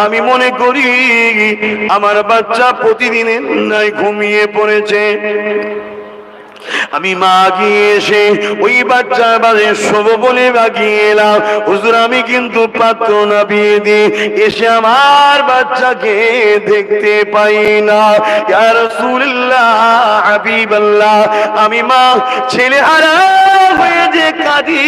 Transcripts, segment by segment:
আমি মনে করি আমার বাচ্চা প্রতিদিনের ন্যায় ঘুমিয়ে পড়েছে। আমি মা গিয়ে এসে ওই বাচ্চার বাড়ি শোব বলে বাগিয়ে এলাম। হুজুর আমি কিন্তু পাত্র না বিয়ে দিয়ে এসে আমার বাচ্চাকে দেখতে পাই না। ইয়া রাসূলুল্লাহ হাবিবাল্লাহ, আমি মা ছেলে হারা হয়ে যে কাঁদি,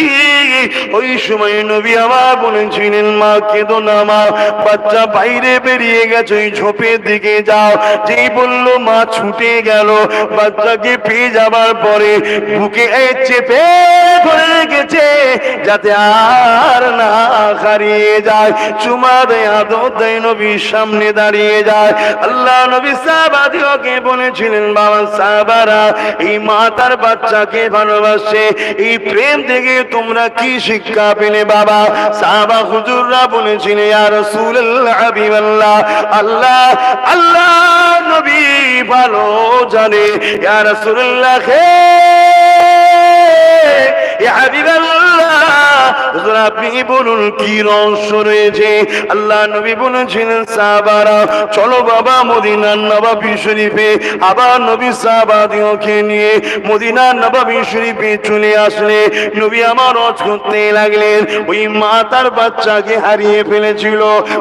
ওই সময় নবী আমার বলেছিলেন মা কেঁদো না মা, বাচ্চা বাইরে বেরিয়ে গেছে, ওই ঝোপের দিকে যাও। যেই বললো মা ছুটে গেল, বাচ্চাকে পেয়ে যাবার পরে বুকে চেপে ধরে রেখেছে যাতে আর না হারিয়ে যায়। চুমা দেয়, আদর দেয়, নবীর সামনে দাঁড়িয়ে যায়। আল্লাহ নবী সাহাবাদেরকে বলেছিলেন বাবা সাহাবারা, এই মা তার বাচ্চাকে ভালোবাসে, এই প্রেম থেকে তোমরা কি শিক্ষা পেলে বাবা? সাহাবা হুজুররা বলেছিলেন ইয়া রাসূলুল্লাহ হাবিবাল্লাহ, আল্লাহ আল্লাহ নবী ভালো জানে ইয়া রাসূলুল্লাহ ইয়া হাবিবাল্লাহ, হুজুর আপনি বলুন কি রহস্য রয়েছে? আল্লাহ নবী বলেছিলেন সাহাবারা চলো বাবা মদিনার নববী শরীফে। আবার নবী সাহাবাদেরকে নিয়ে মদিনার নববী শরীফে চলে আসলে নবী আমার হজ করতে লাগলেন। ওই মা তার বাচ্চাকে হারিয়ে ফেলেছিল,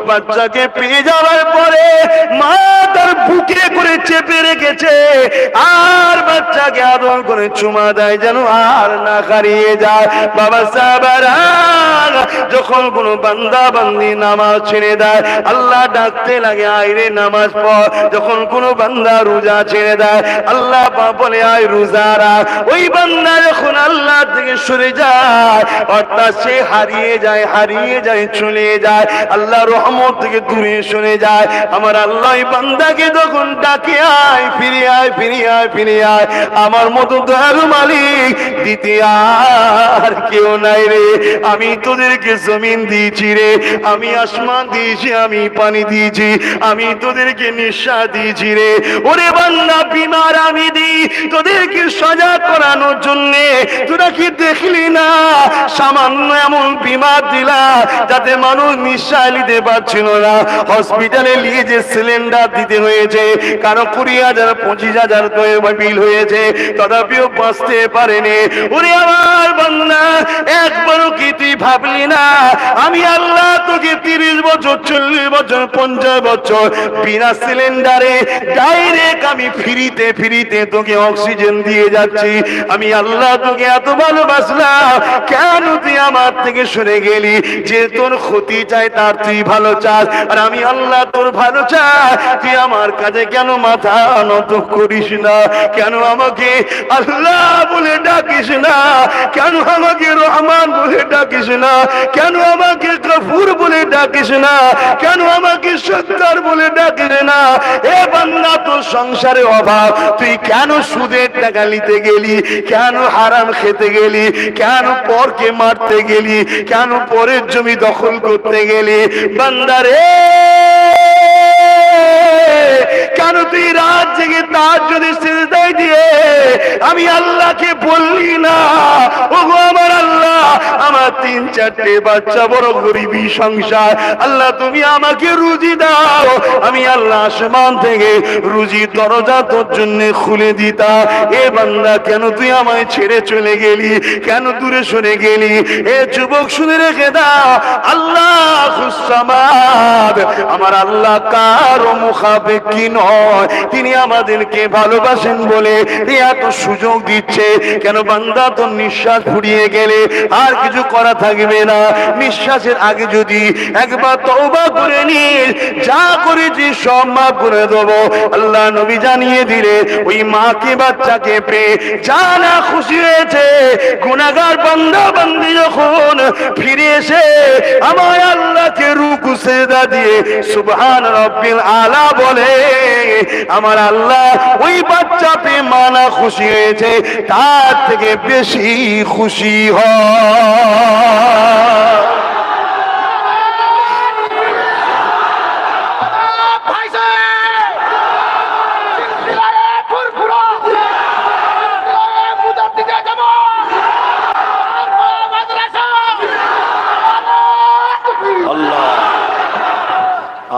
বাচ্চাকে পেয়ে যাওয়ার পরে মা তার বুকে করে চেপে রেখেছে আর বাচ্চাকে আদর করে চুমা দেয় যেন আর না হারিয়ে যায়। বাবা সাহাবারা যখন কোন বান্দা বান্দি নামাজ ছেড়ে দেয় আল্লাহ ডাকতে লাগে আইরে নামাজ পড়। যখন কোন বান্দা রোজা ছেড়ে দেয় আল্লাহ বলে আয় রোজারা। ওই বান্দা যখন আল্লাহ থেকে সরে যায় অর্থাৎ সে হারিয়ে যায় চলে যায়, আল্লাহ রহমত থেকে দূরে সরে যায়। আমার আল্লাহ বান্দাকে যখন ডাকে আয় ফিরে আয়, আমার মতো দয়ালু মালিক দিতে আর কেউ নাই রে। আমি তোদেরকে জমিন দিয়েছি রে, আমি আসমান দিয়েছি, আমি পানি দিয়েছি, আমি তোদেরকে নিঃশ্বাস দিয়েছি রে। ওরে বান্দা বিমার আমি দিই তোদেরকে সজাগ করানোর জন্য। তোরা কি দেখলি না সামান্য এমন বিমার দিলা যাতে মানুষ নিঃশ্বাস নিতে পারছিল না, হসপিটালে নিয়ে যে সিলিন্ডার দিতে হয়েছে, কারো 20,000 25,000 বিল হয়েছে, তথাপিও বাঁচতে পারেনি। ওরে আমার বান্দা একবারও কি তুই ভাবলি না আমি আল্লাহ তোকে 30 বছর 40 বছর 50 বছর বিনা সিলিন্ডারে ডাইরেক্ট আমি ফ্রিতে তোকে অক্সিজেন দিয়ে যাচ্ছি। আমি আল্লাহ তোকে এত ভালোবাসলাম, কেন তুই আমার থেকে সরে গেলি? যে তোর ক্ষতি চাই তার তুই ভালো চাস, আর আমি আল্লাহ তোর ভালো চাই, তুই আমার কাছে কেন মাথা নত করিস না? কেন আমাকে আল্লাহ বলে ডাকিস না? কেন আমাকে রহমান বলে ডাকিস না? কেন আমাকে গফুর বলে ডাকিস না? কেন আমাকে সত্তার বলে ডাকিস না? এ বান্দা তোর সংসারে অভাব, তুই কেন সুদের টাকা নিতে গেলি? কেন হারাম খেতে গেলি? কেন পরকে মারতে গেলি? কেন পরের জমি দখল করতে গেলি? বান্দারে কেন তুই রাত জেগে তার যদি সিজদায় দিয়ে আমি আল্লাহকে বললি না ওগো আমার আল্লাহ আমার 3-4টে বাচ্চা, বড় গরিবী সংসার, আল্লাহ তুমি আমাকে রুজি দাও। আমি আল্লাহ আসমান থেকে রুজি দরজা তোর জন্য খুলে দিতা। এ বান্দা কেন তুই আমায় ছেড়ে চলে গেলি? কেন দূরে সরে গেলি? এ যুবক শুনে রেখে দাও, আল্লাহ সামাদ, আমার আল্লাহ কারো মুখাপেক্ষী নয়। তিনি আমাদেরকে ভালোবাসেন বলে এত সুযোগ দিচ্ছে। কেন বান্দা তোর নিঃশ্বাস ফুরিয়ে গেলে আর কিছু করা থাকবে না, নিঃশ্বাসের আগে যদি একবার তওবা করে নিস, যা করেছি সব মাফ করে দেবো। আল্লাহ নবী জানিয়ে দিলে ওই মাকে বাচ্চাকে পেয়ে যা না খুশি হয়েছে। গুনাহগার বান্দা বান্দি যখন ফিরে এসে আমার আল্লাহকে রুকু সিজদা দিয়ে সুবহান রাব্বিল আলা বলে, আমার আল্লাহ ওই বাচ্চা পেয়ে মানা খুশি হয়েছে তার থেকে বেশি খুশি হয়।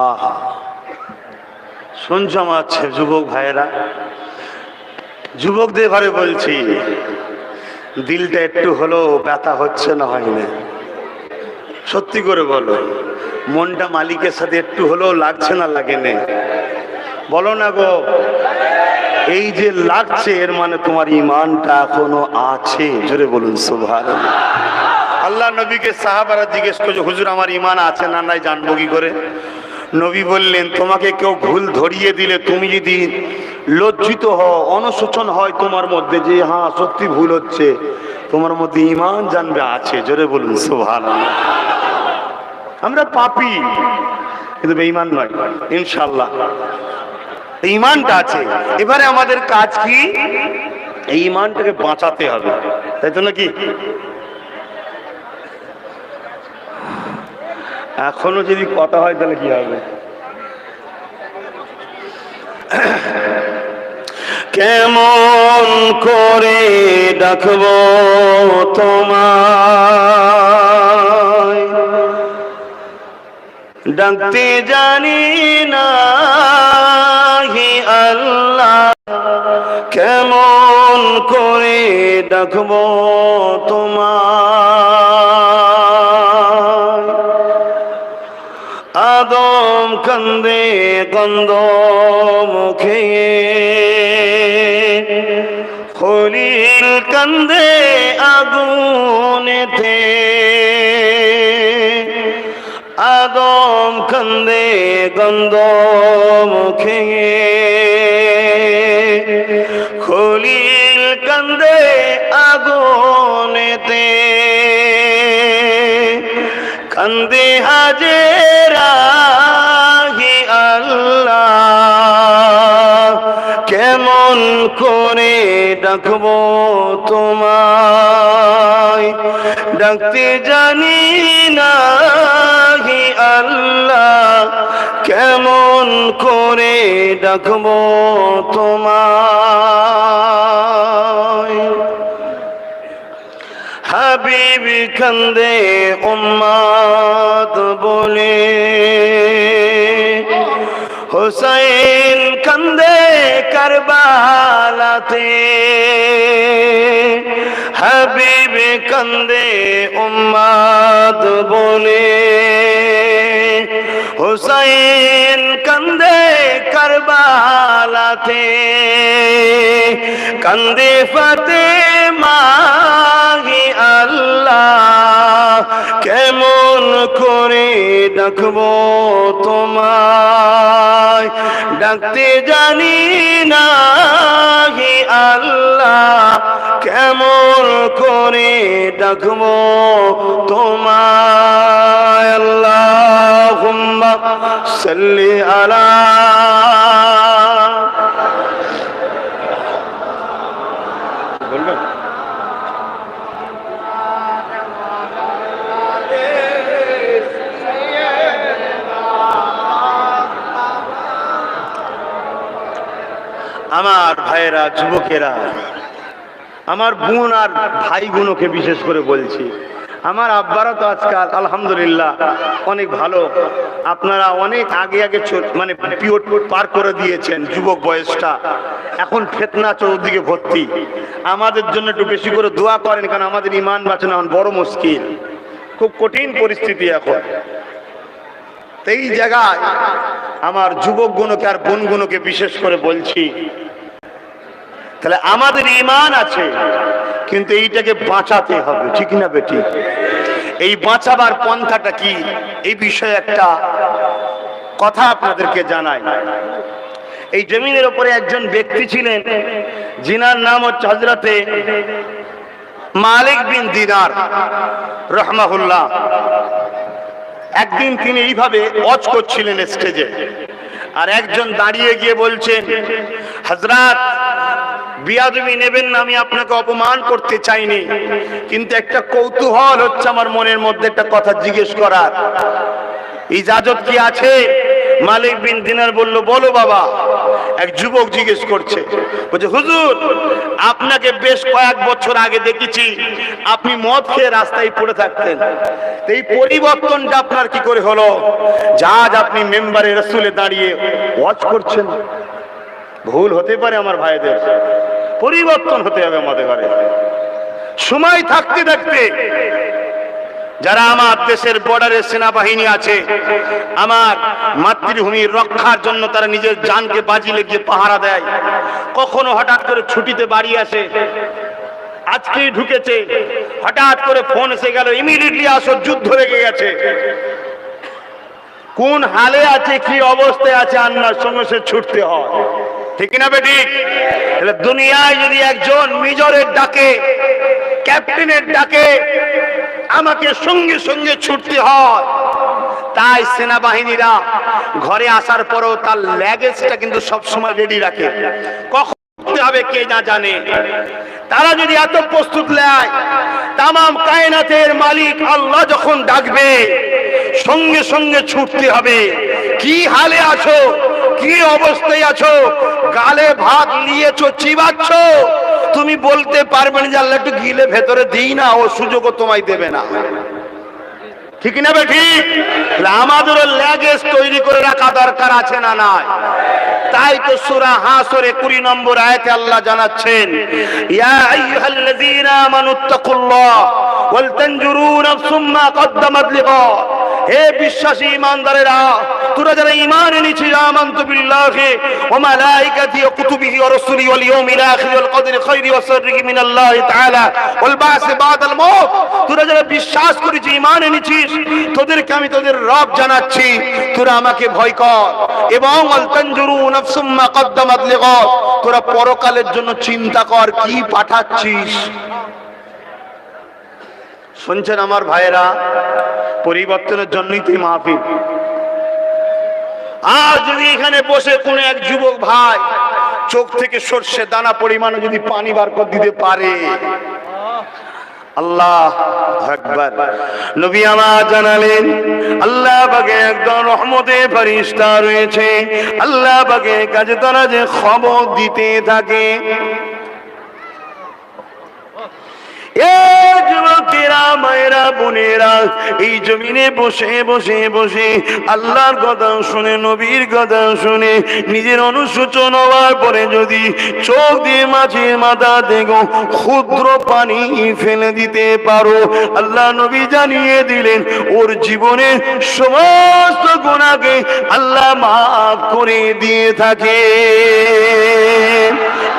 আহা, শুনছো আমার যুবক ভাইয়েরা, যুবকদের ঘরে বলছি, দিলটা একটু হলেও ব্যথা হচ্ছে না? হয় না? সত্যি করে বলো, মনটা মালিকের সাথে একটু হলেও লাগছে না? লাগে না? বলো না গো। এই যে লাগছে, এর মানে তোমার ইমানটা এখনো আছে। জোরে বলুন সুবহানাল্লাহ। আল্লাহ নবীকে সাহাবারা জিজ্ঞেস করছে, হুজুর আমার ইমান আছে না নাই জানবো কি করে? নবী বললেন, তোমাকে কেউ ভুল ধরিয়ে দিলে তুমি যদি লজ্জিত হও, অনুশোচন হয় তোমার মধ্যে যে হ্যাঁ সত্যি ভুল হচ্ছে, তোমার মধ্যে ইমান জানবে আছে। জোরে বলুন সুবহানাল্লাহ। আমরা পাপী কিন্তু বেঈমান নয় ইনশাআল্লাহ, ইমানটা আছে। এবারে আমাদের কাজ কি? এই ইমানটাকে বাঁচাতে হবে, তাই তো নাকি? এখনো যদি কথা হয় তাহলে কি হবে? কেমন করে ডাকবো তোমায়, ডাকতে জানি না হে আল্লাহ, কেমন করে ডাকবো তোমায়। আদম কান্দে গন্ধ মুখে, খলিল কান্দে আগুনেতে, আদম কান্দে গন্ধ মুখে, খলিল কান্দে আগুনেতে, কান্দে হাজেরা হে আল্লাহ, কেমন করে ডাকবো তোমায়, ডাকতে জানি না হে আল্লাহ, কেমন করে ডাকবো তোমায়। হাবিব কান্দে উম্মত বলে, হুসাইন কান্দে কারবালাতে, হাবিব কান্দে উম্মত বলে, হুসাইন কান্দে কারবালাতে, কান্দে ফাতেমা হে আল্লাহ, কেমন করে ডাকবো তোমায়, ডাকতে জানি না হে আল্লাহ, কেমন করে ডাকবো তোমায়। আল্লাহুম্মা সাল্লি আলা, বলবেন? আমার ভাইয়েরা, যুবকেরা, আমার বোন আর ভাইগুলোকে বিশেষ করে বলছি, আমার আব্বারা তো আজকাল আলহামদুলিল্লাহ অনেক ভালো, আপনারা অনেক আগে আগে মানে পিরিয়ড পার করে দিয়েছেন, যুবক বয়সটা এখন ফিতনা চৌদিকে ভর্তি। আমাদের জন্য একটু বেশি করে দোয়া করেন, কারণ আমাদের ইমান বাঁচানো এখন বড় মুশকিল, খুব কঠিন পরিস্থিতি এখন। এই জায়গায় আমার যুবকগুলোকে আর বোনগুলোকে বিশেষ করে বলছি, তাহলে আমাদের ঈমান আছে কিন্তু এইটাকে বাঁচাতে হবে, ঠিক না বেটি? এই বাঁচাবার পন্থাটা কি, এই বিষয়ে একটা কথা আপনাদেরকে জানাই। এই জমিনের উপরে একজন ব্যক্তি ছিলেন, যিনার নাম হচ্ছে হযরতে মালিক বিন দিনার রাহমাহুল্লাহ। একদিন তিনি এইভাবে ওয়াজ করছিলেন স্টেজে, আর একজন দাঁড়িয়ে গিয়ে বলছেন, হযরত বিয়াদবি নেবেন না, আমি আপনাকে অপমান করতে চাইনি, কিন্তু একটা কৌতূহল হচ্ছে আমার মনের মধ্যে একটা কথা জিজ্ঞেস করার, ইজাজত কি আছে? মালিক বিন দিনার বলল, বলো বাবা। এক যুবক জিজ্ঞেস করছে, বলছে হুজুর আপনাকে বেশ কয়েক বছর আগে দেখেছি আপনি মদ খেয়ে রাস্তায় পড়ে থাকতেন, এই পরিবর্তনটা আপনার কি করে হলো? যা আজ আপনি মেম্বারে রাসূলে দাঁড়িয়ে ওয়াজ করছেন। ভুল হতে পারে আমার ভাইদের, পরিবর্তন হতে হবে আমাদের ঘরে। সময় থাকতে থাকতে যারা আমার দেশের বর্ডারে সেনাবাহিনী আছে, আমার মাতৃভূমির রক্ষার জন্য তারা নিজের জানকে বাজি লাগিয়ে পাহারা দেয়, কখনো হঠাৎ করে ছুটিতে বাড়ি আসে, আজকেই ঢুকেছে, হঠাৎ করে ফোন এসে গেল ইমিডিয়েটলি আসো যুদ্ধ লেগে গেছে, কোন হালে আছে কি অবস্থায় আছে আল্লাহর সঙ্গে সে ছুটতে হয়, ঠিক না বেঠিক? তাহলে দুনিয়ায় যদি একজন মেজরের ডাকে, ক্যাপ্টেনের ডাকে আমাকে সঙ্গে সঙ্গে ছুটতে হয়, তাই সেনাবাহিনীরা ঘরে আসার পরও তার ল্যাগেজটা কিন্তু সবসময় রেডি রাখে, কখন হবে কে না জানে। তারা যদি এত প্রস্তুত নেয়, তামাম কায়নাতের মালিক আল্লাহ যখন ডাকবে সঙ্গে সঙ্গে ছুটতে হবে। কি হালে আছো, কি অবস্থায় আছো, গালে ভাত নিয়েছো, চিবাচ্ছ, তুমি বলতে পারবে না যে আল্লাহ একটু গিলে ভেতরে দিই না, ও সুযোগও তোমায় দেবে না, ঠিক না বে ঠিক? আমাদেরও ল্যাগেজ তৈরি করে রাখা দরকার আছে না নাই? তাই তো সূরা হাসরে 20 নম্বর আয়াতে আল্লাহ জানাচ্ছেন, ইয়া আইয়ুহাল্লাযীনা আমানুত্তাকুল্লাহ ওয়াল তানজুরু নাফসুম মা কদ্দামাত লিগাদ। হে বিশ্বাসী ঈমানদারেরা, তোরা যারা ঈমান এনেছিস, আমানতু বিল্লাহি ওয়া মালাইকাতিহি ওয়া কুতুবিহি ওয়া রাসূলিহি ওয়াল ইয়াউমিল আখির ওয়াল কদরি খাইরি ওয়া শাররিহি মিনাল্লাহি তাআলা ওয়াল বা'স বা'দাল মাউত। তোরা যারা বিশ্বাস করেছিস, ঈমান এনেছিস, তোদেরকে আমি তোদের রব জানাচ্ছি, তোরা আমাকে ভয় কর, এবং ওয়াল তানজুরু নাফসুম মা কদ্দামাত লিগাদ, তোরা পরকালের জন্য চিন্তা কর কি পাঠাচ্ছিস। শুনছেন আমার ভাইয়েরা, পরিবর্তনের জন্যই তুই মাহফিল। আর যদি এখানে বসে কোন এক যুবক ভাই চোখ থেকে সর্ষে দানা পরিমাণে যদি পানি বার করে দিতে পারে, আল্লাহ আকবার। নবী আমার জানালেন আল্লাহ পাকে একদম রহমতের ফেরেশতা রয়েছে, আল্লাহ পাকে কাজে তারা যে খবর দিতে থাকে। যুবকেরা, মায়েরা, বোনেরা, এই জমিনে বসে বসে বসে আল্লাহর কথা শুনে, নবীর কথা শুনে, নিজের অনুশোচন হওয়ার পরে যদি চোখ দিয়ে মাঝে মাথা দেখো ক্ষুদ্র পানি ফেলে দিতে পারো, আল্লাহ নবী জানিয়ে দিলেন ওর জীবনের সমস্ত গুনাহকে আল্লাহ মাফ করে দিয়ে থাকে।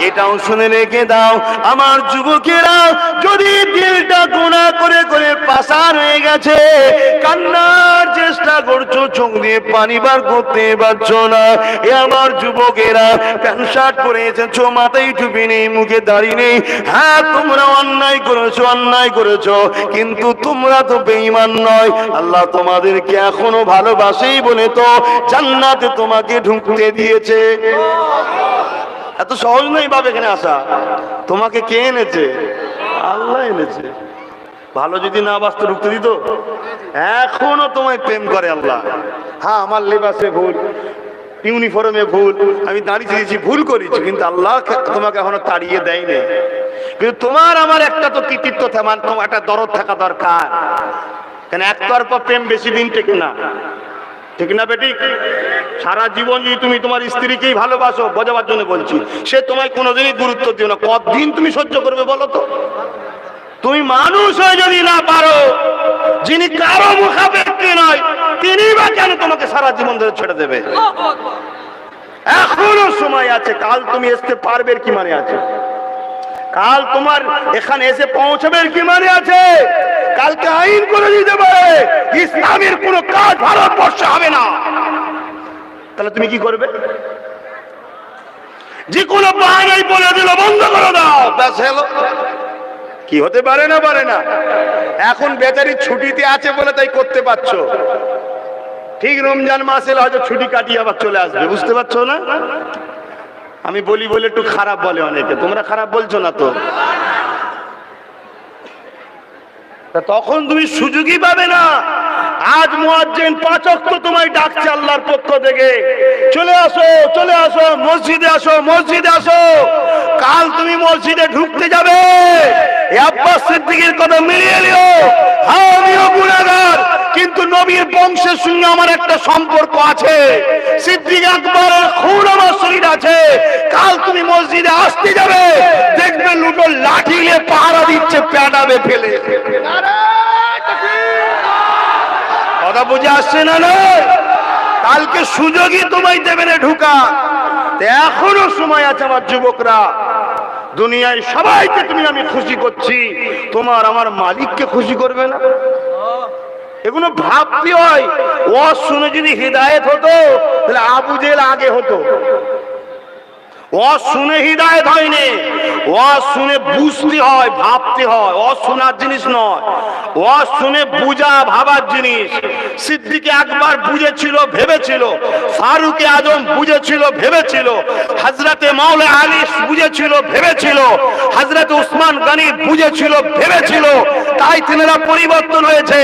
এটাও শুনে রেখে দাও আমার যুবকেরা, যদি দিলটা গুনাহ করে করে পাষাণ হয়ে গেছে, কান্নার চেষ্টা করছো, চোখ দিয়ে পানি বার করতে পারছো না, এ আমার যুবকেরা, প্যান্ট শার্ট পরে এসেছো, মাথায় টুপি নেই, মুখে দাড়ি নেই, হ্যাঁ তোমরা অন্যায় করেছো, অন্যায় করেছো, কিন্তু তোমরা তো বেঈমান নয়, আল্লাহ তোমাদেরকে এখনো ভালোবাসেই বলে তো জান্নাতে তোমাকে ঢুকতে দিয়েছে। এত সহজ নয় বাবা এখানে আসা। তোমাকে কে এনেছে? আল্লাহ এনেছে। ভালো যদি না বাঁচতে ঢুকতে দিত? এখনো তোমায় প্রেম করে আল্লাহ। হ্যাঁ আমার লেবাসে ভুল, ইউনিফর্মে ভুল, আমি দাঁড়িয়ে দিয়েছি, ভুল করেছি, কিন্তু আল্লাহ তোমাকে এখনো তাড়িয়ে দেয়নি। কিন্তু তোমার আমার একটা তো কৃতিত্ব থাকা, তোমার একটা দরদ থাকা দরকার। কেন একতরফা প্রেম বেশি দিন টেকে না, ঠিক না বেটি? সারা জীবন যদি তুমি তোমার স্ত্রীকেই ভালোবাসো, বোঝাবার জন্য বলছি, সে তোমায় কোনোদিনই গুরুত্ব দিও না, কতদিন তুমি সহ্য করবে বলো তো? তুমি মানুষ হয়ে যদি না পারো, যিনি কারো মুখাপেক্ষী নয়, তিনি বা কেন তোমাকে সারা জীবন ধরে ছেড়ে দেবে? এখনো সময় আছে, কাল তুমি আসতে পারবে কি মানে আছে? কাল তোমার এখানে এসে পৌঁছাবে কি মানে আছে? কালকে আইন করে দিতে পারে ইসলামের কোন কাজ ভারতবর্ষে হবে না, তাহলে তুমি কি করবে? যে কোনো বাহানাই বলে দিল বন্ধ করে দাও, ব্যাস হলো। কি হতে পারে না? পারে না। এখন বেচারি ছুটিতে আছে বলে তাই করতে পারছো, ঠিক রমজান মাসে হয়তো ছুটি কাটিয়ে আবার চলে আসবে, বুঝতে পারছো না? আমি বলি বলে একটু খারাপ বলে অনেকে, তোমরা খারাপ বলছো না তো? তখন তুমি সুযোগই পাবে না। আজ মুয়াজ্জিন 5 ওয়াক্ত তোমায় ডাকছে আল্লাহর পক্ষ থেকে, চলে আসো মসজিদে আসো, মসজিদে আসো। কাল তুমি মসজিদে ঢুকতে যাবে, এই আব্বাস সিদ্দিকীর কথা মিলিয়ে নিও। হ্যাঁ, আমিও গুনাহগার, কিন্তু নবীর বংশের সঙ্গে আমার একটা সম্পর্ক আছে। সিদ্দিক আকবরের খুন আমার শরীর আছে। কাল তুমি মসজিদে আসতে যাবে, দেখবে লুটো লাঠি নিয়ে পাহারা দিচ্ছে, প্যাডাবে ফেলে। কথা বুঝে আসছে না? কালকে সুযোগই তোমায় দেবে না ঢুকা। এখনো সময় আছে আমার যুবকরা। দুনিয়ায় সবাইকে আমি খুশি করছি, তোমার আমার মালিককে খুশি করবে না? এগুলো ভাবতে হয়। ওয়াজ শুনে যদি হিদায়েত হতো তাহলে আবু জেহেল আগে হতো। ওয়াজ শুনে হিদায়েত হয়নি, ওয়াজ শুনে বুঝতে হয়, ভাবতে হয়। ওয়াজ শোনার জিনিস নয়, ওয়াজ শুনে বুঝা ভাবার জিনিস। সিদ্দিক আকবর বুঝেছিল, ভেবেছিল। ফারুক আজম বুঝেছিল, ভেবেছিল। হযরতে মাওলা আলী বুঝেছিল, ভেবেছিল। হযরত উসমান গনি বুঝেছিল, ভেবেছিল। তাই তিনারা পরিবর্তন হয়েছে।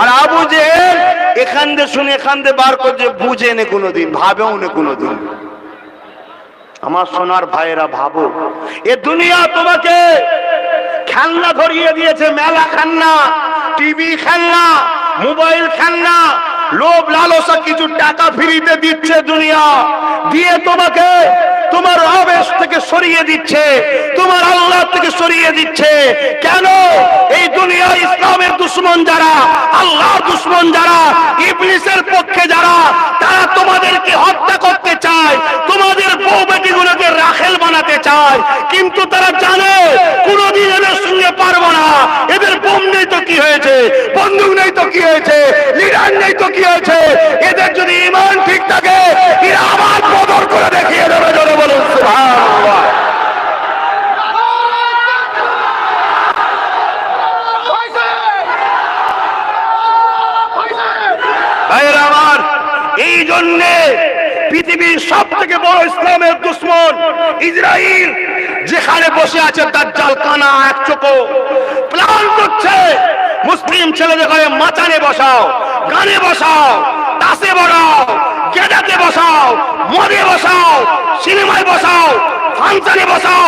আর আবু জেহেল এখান দিয়ে শুনে এখান দিয়ে বার করছে, বুঝে নে কোনোদিন, ভাবেও নে কোনোদিন। আমার সোনার ভাইয়েরা, ভাবো, এ দুনিয়া তোমাকে খেলনা ধরিয়ে দিয়েছে, মেলা খেলনা, টিভি খেলনা, মোবাইল খেলনা, লোভ লালসা কিছু টাকা ফ্রিতে দিচ্ছে দুনিয়া দিয়ে, তোমাকে তোমার আবেশ থেকে সরিয়ে দিচ্ছে, তোমার আল্লাহ থেকে সরিয়ে দিচ্ছে। কেন? এই দুনিয়া ইসলামের দুশমন যারা, আল্লাহর দুশমন যারা, ইবলিসের পক্ষে যারা, তারা তোমাদেরকে হত্যা করতে চায়, তোমাদের বউ বেটিগুলোকে রাখেল বানাতে চায়। কিন্তু তারা জানে কোনোদিন এদের সঙ্গে পারবো না। এদের বোম নেই তো কি হয়েছে, বন্দুক নেই তো কি হয়েছে, লিডার নেই তো কি হয়েছে। এদের যদি ঈমান ঠিক থাকে, এরা আবার বদর করে দেখিয়ে দেবে। জোরে বলুন সুবহানাল্লাহ। ভাইরা আমার, এই জন্যে পৃথিবীর সব থেকে বড় ইসলামের দুশমন ইসরাইল যেখানে বসে আছে, দাজ্জাল কানা এক চোখো প্ল্যান করছে, মুসলিম ছেলেদের ঘরে মাচানে বসাও, গানে বসাও, তাসে বসাও, গেদাতে বসাও, মদে বসাও, সিনেমায় বসাও, ফাংশনে বসাও,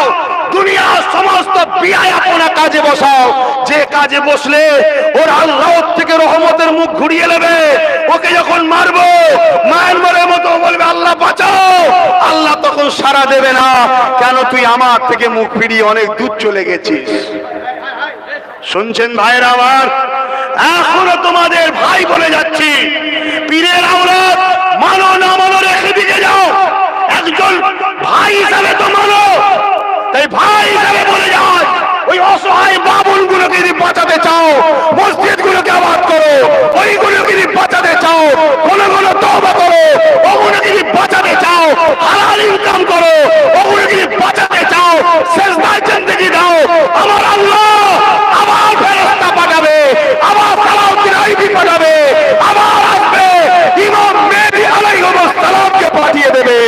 দুনিয়ার সমস্ত বিয়াপনা কাজে বসাও। যে কাজে বসলে ওর আল্লাহ থেকে রহমতের মুখ ঘুরিয়ে নেবে। ওকে যখন মারবো, মায়ানমারের মতো বলবে আল্লাহ বাঁচাও, আল্লাহ তখন সাড়া দেবে না। কেন? তুই আমার থেকে মুখ ফিরিয়ে অনেক দূর চলে গেছিস। শুনছেন ভাইরা আমার? এখনো তোমাদের ভাই বলে যাচ্ছি, পীরের আওলাদ মানো না মানো রেখে দিকে যাও, একজন ভাই হিসাবে তো মানো। তাই ভাই হিসাবে বলে যায়, ওই অসহায় বাবুল গুলোকে যদি বাঁচাতে চাও, মসজিদ গুলোকে আবাদ করো। ওইগুলোকে যদি বাঁচাতে চাও, কোন কোন তওবা করো। ওগুলোকে যদি বাঁচাতে চাও, হালাল ইনকাম করো। ওগুলোকে যদি বাঁচাতে চাও, সেজদায় জিন্দেগি দাও। আমার আল্লাহ আবার ফেরেশতা পাঠাবে, আবার সালাউদ্দিন আইবি পাঠাবে, আবার আসবে ইমাম মেহদী আলাইহিস সালামকে পাঠিয়ে দেবে।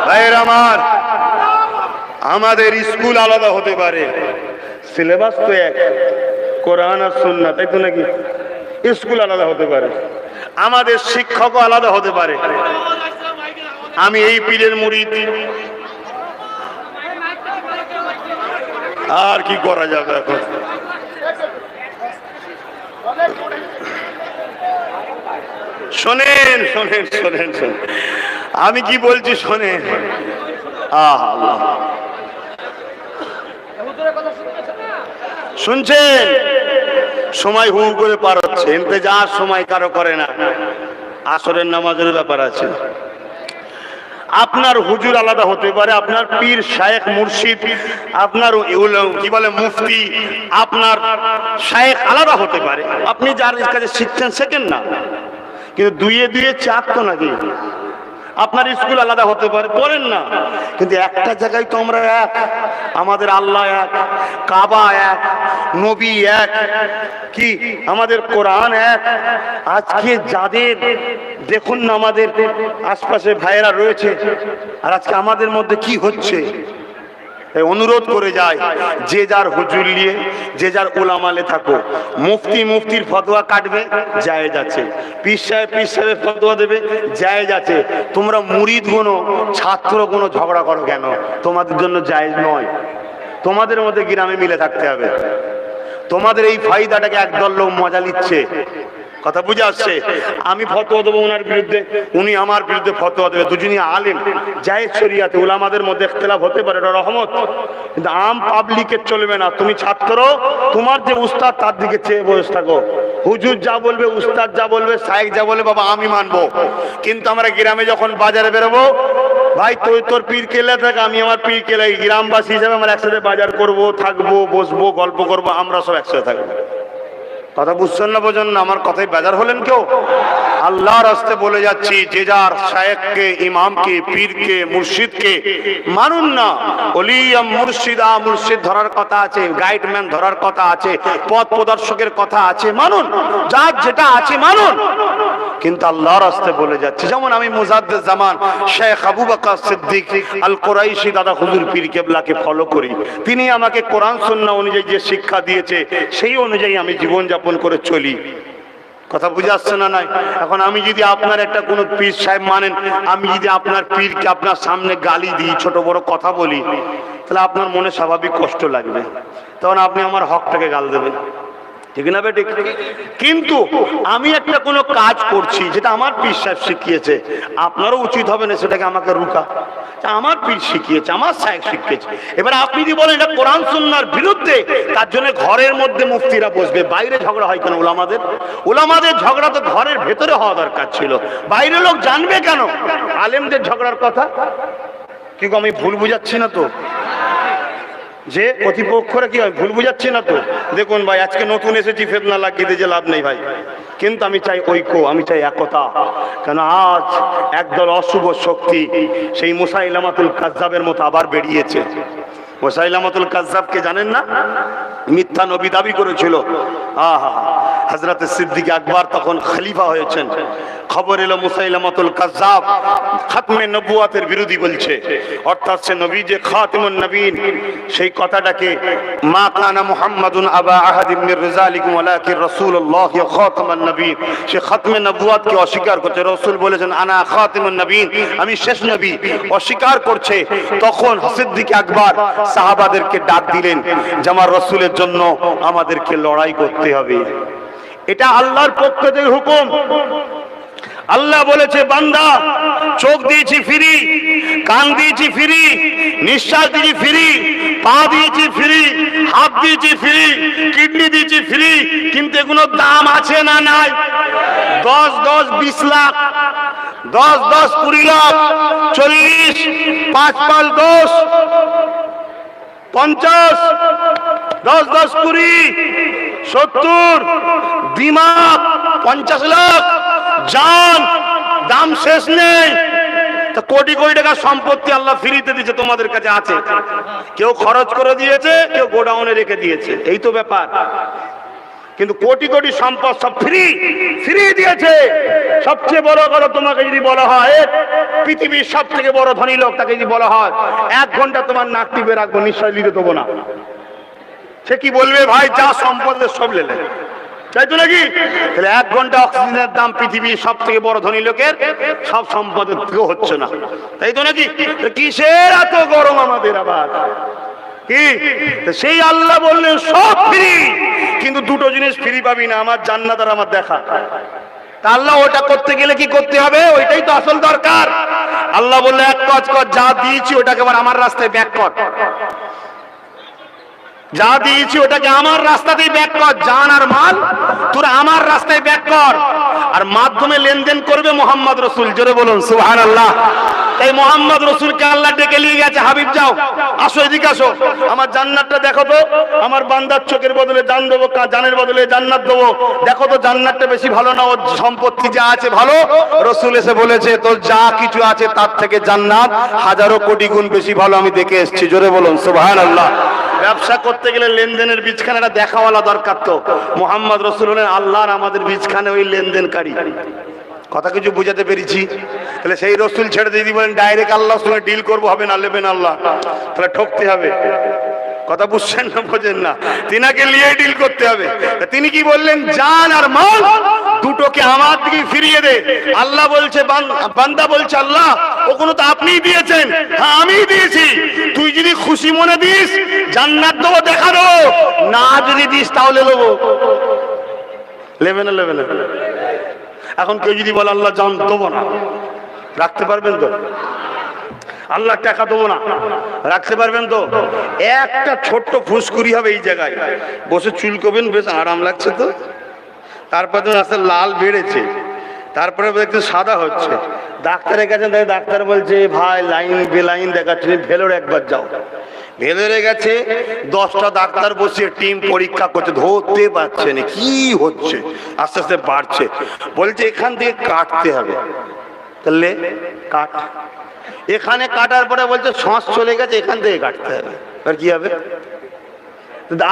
ভাইয়েরা আমার, আমাদের স্কুল আলাদা হতে পারে, সিলেবাস তো এক, কোরআন আর সুন্নাহ, তাই তো নাকি? স্কুল আলাদা হতে পারে, আমাদের শিক্ষকও আলাদা হতে পারে। আমি এই পীরের মুরিদ, আর কি করা যাবে এখন? শোনেন শোনেন শোনেন শোনেন, আমি কি বলছি শোনেন। শুনছেন? সময় হু করে পার হচ্ছে, ইন্তেজার সময় কারো করে না। আসরের নামাজের ব্যাপার আছে। আপনার হুজুর আলাদা হতে পারে, আপনার পীর শায়েখ মুর্শিদ, আপনার কি বলে মুফতি, আপনার শায়েখ আলাদা হতে পারে। আপনি যার কাছে শিখছেন শেখেন না, কিন্তু দুইয়ে দুইয়ে চার তো নাকি? আপনার স্কুল আলাদা হতে পারে, পড়েন না, কিন্তু একটা জায়গায় তো আমরা এক। আমাদের আল্লাহ এক, কাবা এক, নবী এক, কি আমাদের কোরআন এক। আজকে যাদের দেখুন না আমাদের আশপাশে ভাইয়েরা রয়েছে, আর আজকে আমাদের মধ্যে কি হচ্ছে। অনুরোধ করে যায়, যে যার হুজুর নিয়ে যে যার উলামালে থাকো। মুফতির ফতোয়া কাটবে, জায়েজ আছে। পীর সাহেবের ফতোয়া দেবে, জায়েজ আছে। তোমরা মুরিদ গুনো ছাত্র গুনো ঝগড়া করো কেন? তোমাদের জন্য জায়েজ নয়। তোমাদের মধ্যে গ্রামে মিলে থাকতে হবে। তোমাদের এই ফায়দাটাকে একদল লোক মজা নিচ্ছে। কথা বুঝে আসছে? আমি ফতোয়া দেবো ওনার বিরুদ্ধে, উনি আমার বিরুদ্ধে ফতোয়া দেবে। দুজনই আলেম, জায়েজ শরিয়াতে। উলামাদের মধ্যে ইখতিলাফ হতে পারে, এটা রহমত, কিন্তু আম পাবলিকের চলবে না। তুমি ছাত্র, তোমার যে উস্তাদ তার দিকে চেয়ে বসে থাকো। হুজুর যা বলবে, উস্তাদ যা বলবে, শায়েখ যা বলবে, বাবা আমি মানবো। কিন্তু আমরা গ্রামে যখন বাজারে বেরোবো, ভাই তুই তোর পীর কেল্লা থাকে, আমি আমার পীর কেল্লা। গ্রামবাসী হিসেবে আমরা একসাথে বাজার করব, থাকবো, বসবো, গল্প করবো, আমরা সব একসাথে থাকবো। কথা বুঝছেন না, বোঝেন না? আমার কথায় বেজার হলেন কেউ? আল্লাহর রাস্তে বলে যাচ্ছি, যে যার শায়েখকে, ইমামকে, পীরকে, মুর্শিদকে মানুন না। ওলিয়া মুর্শিদা, মুর্শিদ ধরার কথা আছে, গাইডম্যান ধরার কথা আছে, পথ প্রদর্শকের কথা আছে, মানুন। যার যেটা আছে মানুন। কিন্তু আল্লাহর রাস্তে বলে যাচ্ছি, যেমন আমি মুজাদ্দিদ জামান শেখ আবু বকর সিদ্দিক আল কুরাইশি দাদা হুজুর পীর কেবলাকে ফলো করি। তিনি আমাকে কোরআন সুন্নাহ অনুযায়ী যে শিক্ষা দিয়েছে, সেই অনুযায়ী আমি জীবনযাপন করে চলি। কথা বুঝে আসছে না? নাই। এখন আমি যদি আপনার একটা কোনো পীর সাহেব মানেন, আমি যদি আপনার পীরকে আপনার সামনে গালি দিই, ছোট বড় কথা বলি, তাহলে আপনার মনে স্বাভাবিক কষ্ট লাগবে। তখন আপনি আমার হকটাকে গাল দেবেন, ঠিক না বেটি? কিন্তু আমি একটা কোনো কাজ করছি যেটা আমার পীর সাহেব শিখিয়েছে, আপনারও উচিত হবে না সেটাকে আমাকে রুকা। আমার পীর শিখিয়েছে, আমার শায়েখ শিখিয়েছে। এবার আপনি যদি বলেন এটা কোরআন সুন্নাহর বিরুদ্ধে, তার জন্য ঘরের মধ্যে মুফতিরা বসবে। বাইরে ঝগড়া হয় কেন? উলামাদের ঝগড়া তো ঘরের ভেতরে হওয়া দরকার ছিল। বাইরে লোক জানবে কেন আলেমদের ঝগড়ার কথা? কিন্তু আমি ভুল বুঝাচ্ছি না তো? যে প্রতিপক্ষরা কি ভুল বুঝাচ্ছি না তো? দেখুন ভাই, আজকে নতুন এসেছি, ফেতনা লাগিয়ে দিয়ে লাভ নেই ভাই। কিন্তু আমি চাই ঐক্য, আমি চাই একতা। কেন আজ একদল অশুভ শক্তি সেই মুসাইলামাতুল কাজ্জাবের মতো আবার বেরিয়েছে। মুসাইলামাতুল কাজ্জাবকে জানেন না? মিথ্যা নবী দাবি করেছিল। হযরত সিদ্দিক আকবর তখন খলিফা হয়েছেন। খবর এলো মুসাইলামাতুল কাজ্জাব খাতমে নবুয়াতের বিরোধী বলছে, অর্থাৎ সে নবী যে খাতিমুন নবীন, সেই কথাটাকে মা কানা মুহাম্মাদুন আবা আহাদিম মির রিজালিকুম ওয়ালাকিন রাসূলুল্লাহ ওয়া খাতামুন নবীন, সে খাতমে নবুয়াতকে অস্বীকার করছে। রাসূল বলেছেন আনা খাতিমুন নবীন, আমি শেষ নবী, অস্বীকার করছে। তখন সিদ্দিক আকবর সাহাবাদেরকে ডাক দিলেন যে আমার রাসূলের জন্য আমাদেরকে লড়াই করতে হবে। এটা আল্লাহর পক্ষ থেকে হুকুম। আল্লাহ বলেছে, বান্দা চোখ দিয়েছি ফ্রি, কান দিয়েছি ফ্রি, নিঃশ্বাস দিয়েছি ফ্রি, পা দিয়েছি ফ্রি, হাত দিয়েছি ফ্রি, কিডনি দিয়েছি ফ্রি, কিন্তু এগুলো দাম আছে না নাই? 10-10 20 লাখ, 10-10 20 লাখ, 40, 5-5 10, 50, 10-10 20, 70, দিমাগ 50 লাখ, জান দাম শেষ নেই। তা কোটি কোটি টাকা সম্পত্তি আল্লাহ ফ্রিতে দিয়েছে, তোমাদের কাছে আছে। কেউ খরচ করে দিয়েছে, কেউ গোডাউনে রেখে দিয়েছে, এই তো ব্যাপার। কিন্তু কোটি কোটি সম্পদ সব ফ্রি দিয়েছে। সবচেয়ে বড় কথা, তোমাকে যদি বলা হয় পৃথিবীর সব থেকে বড় ধনী লোক, তাকে যদি বলা হয় 1 ঘন্টা তোমার নাক টিপে রাখবো, নিশ্চয় নিতে দেবো না। সে কি বলবে? ভাই যা সম্পদের সব লেলে, তাই তো নাকি? তাহলে 1 ঘন্টা অক্সিজেনের দাম পৃথিবীর সব থেকে বড় ধনী লোকের সব সম্পদের থেকেও হচ্ছে না, তাই তো নাকি? কিসের এত গরম আমাদের আবার? কি সেই আল্লাহ বললেন সব ফ্রি, কিন্তু দুটো জিনিস ফ্রি পাবি না, আমার জান্নাত আর আমার দেখা। তা আল্লাহ ওটা করতে গেলে কি করতে হবে? ওইটাই তো আসল দরকার। আল্লাহ বললে এক কাজ কর, যা দিয়েছি ওটাকে আবার আমার রাস্তায় ব্যাক কর। যা দিয়েছি ওটাকে আমার রাস্তাতেই ব্যাক কর। জান আর মাল তোরা আমার রাস্তায় ব্যাক কর। আর মাধ্যমে লেনদেন করবে মোহাম্মদ রসুল। জোরে বলুন সুবহানাল্লাহ। তাই মোহাম্মদ রসুলকে আল্লাহ ডেকে নিয়ে গেছে, হাবিব যাও, আসো এদিকে আসো, আমার জান্নাতটা দেখো তো। আমার বান্দার চোখের বদলে জান দেবো, জানের বদলে জান্নাত দেবো। দেখো তো জান্নাতটা বেশি ভালো না ওর সম্পত্তি যা আছে ভালো? রসুল এসে বলেছে তোর যা কিছু আছে তার থেকে জান্নাত হাজারো কোটি গুণ বেশি ভালো, আমি দেখে এসেছি। জোরে বলুন সুবহানাল্লাহ। ব্যবসা করতে গেলে লেনদেনের বীজখানাটা দেখাওয়ালা দরকার। তো মোহাম্মদ রসুল হলেন আল্লাহর আমাদের বীজখানে ওই লেনদেনকারী। কথা কিছু বুঝাতে পেরেছি? তাহলে সেই রসুল ছেড়ে দিয়ে বলেন ডাইরেক্ট আল্লাহর সঙ্গে ডিল করবো, হবে না, নেবেন আল্লাহ, তাহলে ঠকতে হবে। কথা বুঝছেন না, বোঝেন না? তিনাকে নিয়ে ডিল করতে হবে। তিনি কি বললেন? জান আর মাল দুটোকে আমার দিকে ফিরিয়ে দে। আল্লাহ বলছে, বান্দা বলছে আল্লাহ ওগুলো তো আপনিই দিয়েছেন। হ্যাঁ আমিই দিয়েছি, তুই যদি খুশি মনে দিস জান্নাত দেবো, দেখা দেবো, না যদি দিস তাহলে দেবো। নেবে না? নেবে না? এখন কেউ যদি বলে আল্লাহ জান দেবো না, রাখতে পারবেন তো? আল্লাহ টাকা দেবো না, রাখতে পারবেন তো? একটা ছোট্ট ফুসকুরি হবে এই জায়গায়, বসে চুলকবেন, বেশ আরাম লাগছে তো। তারপরে তো রাস্তায় লাল বেড়েছে, তারপরে দেখতে সাদা হচ্ছে। ডাক্তারের কাছে ডাক্তার বলছে ভাই লাইন বেলাইন দেখাচ্ছে, ভেলোর একবার যাও। ভেলোরে গেছে, 10টা ডাক্তার বসিয়ে টিম পরীক্ষা করছে, ধরতে পারছে না কি হচ্ছে, আস্তে আস্তে বাড়ছে। বলছে এখান থেকে কাটতে হবে। তাহলে কাট, এখানে কাটার পরে বলছে শ্বাস চলে গেছে, এখান থেকে কাটতে হবে। আর কি হবে?